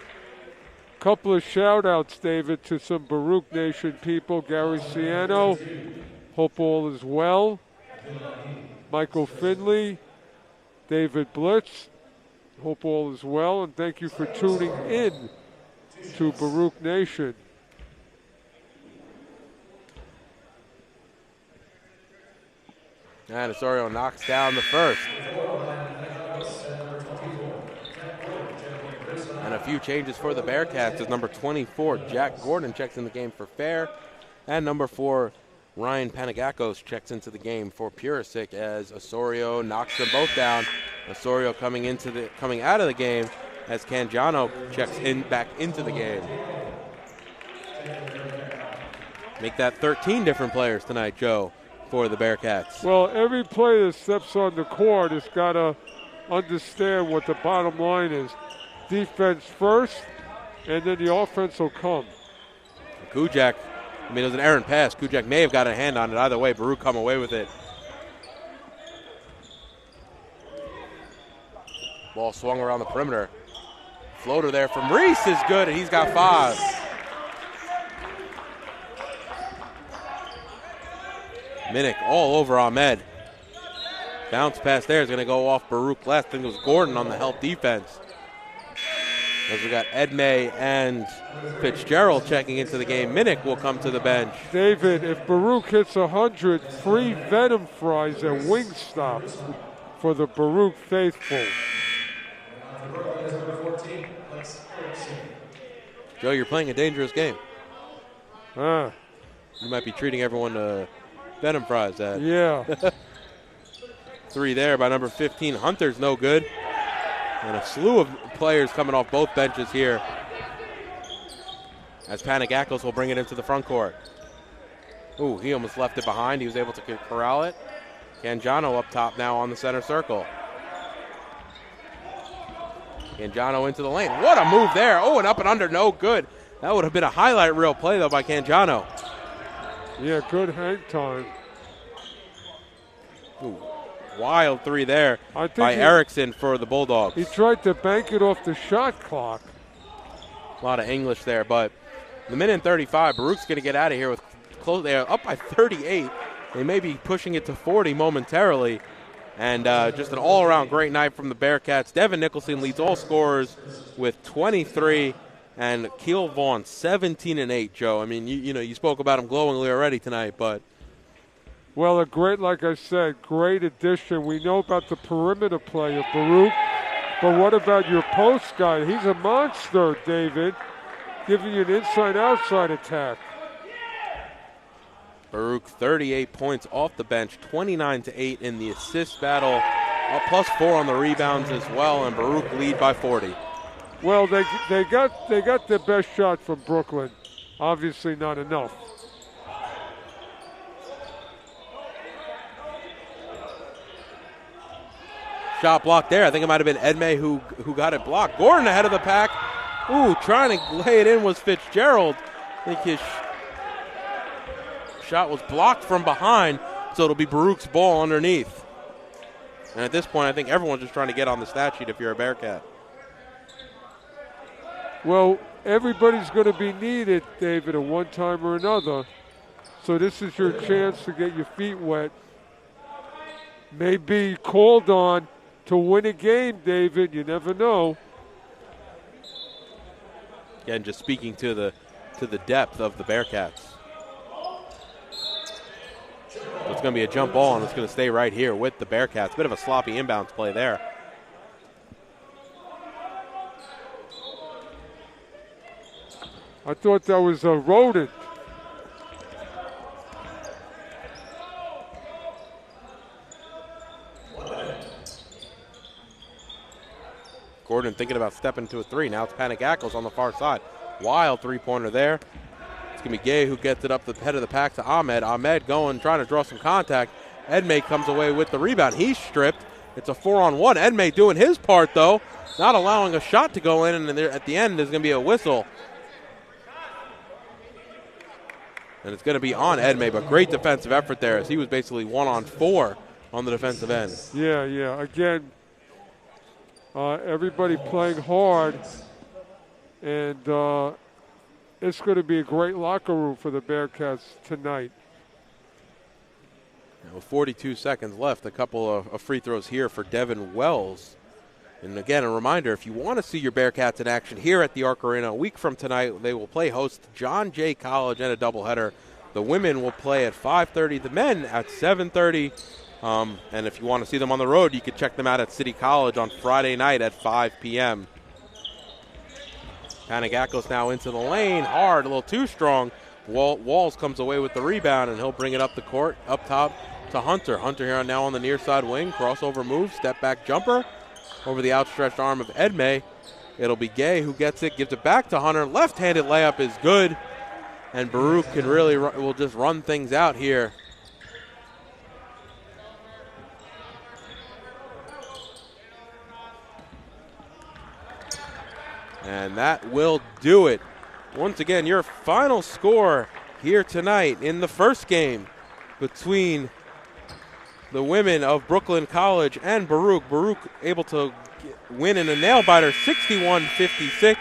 Couple of shout-outs, David, to some Baruch Nation people. Gary Ciano, hope all is well. Michael Finley, David Blitz, hope all is well. And thank you for tuning in to Baruch Nation. And Osorio knocks down the first. And a few changes for the Bearcats as number 24, Jack Gordon, checks in the game for Fair. And number 4, Ryan Panagakos checks into the game for Purisic as Osorio knocks them both down. Osorio coming out of the game as Cangiano checks back into the game. Make that 13 different players tonight, Joe, for the Bearcats. Well, every player that steps on the court has got to understand what the bottom line is. Defense first, and then the offense will come. Kujak, it was an errant pass. Kujak may have got a hand on it. Either way, Baruch come away with it. Ball swung around the perimeter. Floater there from Reese is good, and he's got 5. Minnick all over Ahmed. Bounce pass there is going to go off Baruch left. I think it was Gordon on the help defense. As we got Edmey and Fitzgerald checking into the game. Minnick will come to the bench. David, if Baruch hits 100, free Venom fries at Wingstop for the Baruch faithful. Joe, you're playing a dangerous game. You might be treating everyone to Venom fries. Yeah. 3 there by number 15. Hunter's no good. And a slew of players coming off both benches here as Panagakos will bring it into the front court. Ooh, he almost left it behind. He was able to corral it. Cangiano up top now on the center circle. Cangiano into the lane. What a move there. Oh, and up and under, no good. That would have been a highlight reel play, though, by Cangiano. Yeah, good hang time. Ooh. Wild 3 there by Erickson for the Bulldogs. He tried to bank it off the shot clock. A lot of English there, but the minute and 35, Baruch's going to get out of here with close. They're up by 38. They may be pushing it to 40 momentarily. And just an all-around great night from the Bearcats. Devin Nicholson leads all scorers with 23. and Keel Vaughn 17-8. Joe, I mean, you spoke about him glowingly already tonight, but well, a great, like I said, great addition. We know about the perimeter play of Baruch, but what about your post guy? He's a monster, David, giving you an inside-outside attack. Baruch 38 points off the bench, 29-8 in the assist battle, plus 4 on the rebounds as well, and Baruch lead by 40. Well, they got the best shot from Brooklyn. Obviously not enough. Shot blocked there. I think it might have been Edmey who got it blocked. Gordon ahead of the pack. Ooh, trying to lay it in was Fitzgerald. I think his shot was blocked from behind, so it'll be Baruch's ball underneath. And at this point, I think everyone's just trying to get on the stat sheet if you're a Bearcat. Well, everybody's going to be needed, David, at one time or another. So this is your chance to get your feet wet. May be called on to win a game, David. You never know. Again, just speaking to the depth of the Bearcats. So it's going to be a jump ball, and it's going to stay right here with the Bearcats. Bit of a sloppy inbounds play there. I thought that was a rodent. Gordon thinking about stepping to a three. Now it's Panagakos on the far side. Wild three-pointer there. It's going to be Gay who gets it up the head of the pack to Ahmed. Ahmed going, trying to draw some contact. Edmey comes away with the rebound. He's stripped. It's a 4-on-1. Edmey doing his part, though, not allowing a shot to go in, and at the end there's going to be a whistle. And it's going to be on Edmey, but great defensive effort there as he was basically 1-on-4 on the defensive end. Yeah. Again, everybody playing hard, and it's going to be a great locker room for the Bearcats tonight. With 42 seconds left, a couple of free throws here for Devin Wells. And again, a reminder, if you want to see your Bearcats in action here at the Arc Arena, a week from tonight, they will play host to John Jay College and a doubleheader. The women will play at 5:30, the men at 7:30. And if you want to see them on the road, you can check them out at City College on Friday night at 5 p.m. Panagakos now into the lane, hard, a little too strong. Walls comes away with the rebound, and he'll bring it up the court, up top to Hunter. Hunter here now on the near side wing, crossover move, step back jumper over the outstretched arm of Edmey. It'll be Gay who gets it, gives it back to Hunter. Left-handed layup is good, and Baruch can really will just run things out here. And that will do it. Once again, your final score here tonight in the first game between the women of Brooklyn College and Baruch. Baruch able to win in a nail-biter, 61-56.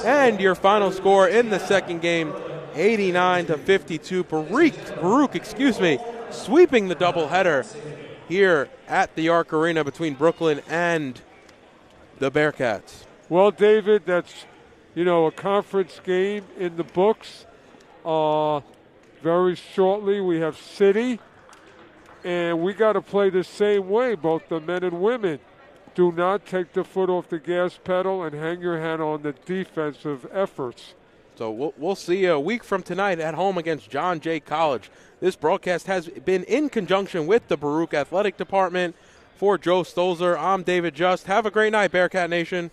And your final score in the second game, 89-52. Baruch, sweeping the doubleheader here at the Arc Arena between Brooklyn and the Bearcats. Well, David, that's, a conference game in the books. Very shortly we have City, and we got to play the same way, both the men and women. Do not take the foot off the gas pedal and hang your hat on the defensive efforts. So we'll see you a week from tonight at home against John Jay College. This broadcast has been in conjunction with the Baruch Athletic Department. For Joe Stolzer, I'm David Just. Have a great night, Bearcat Nation.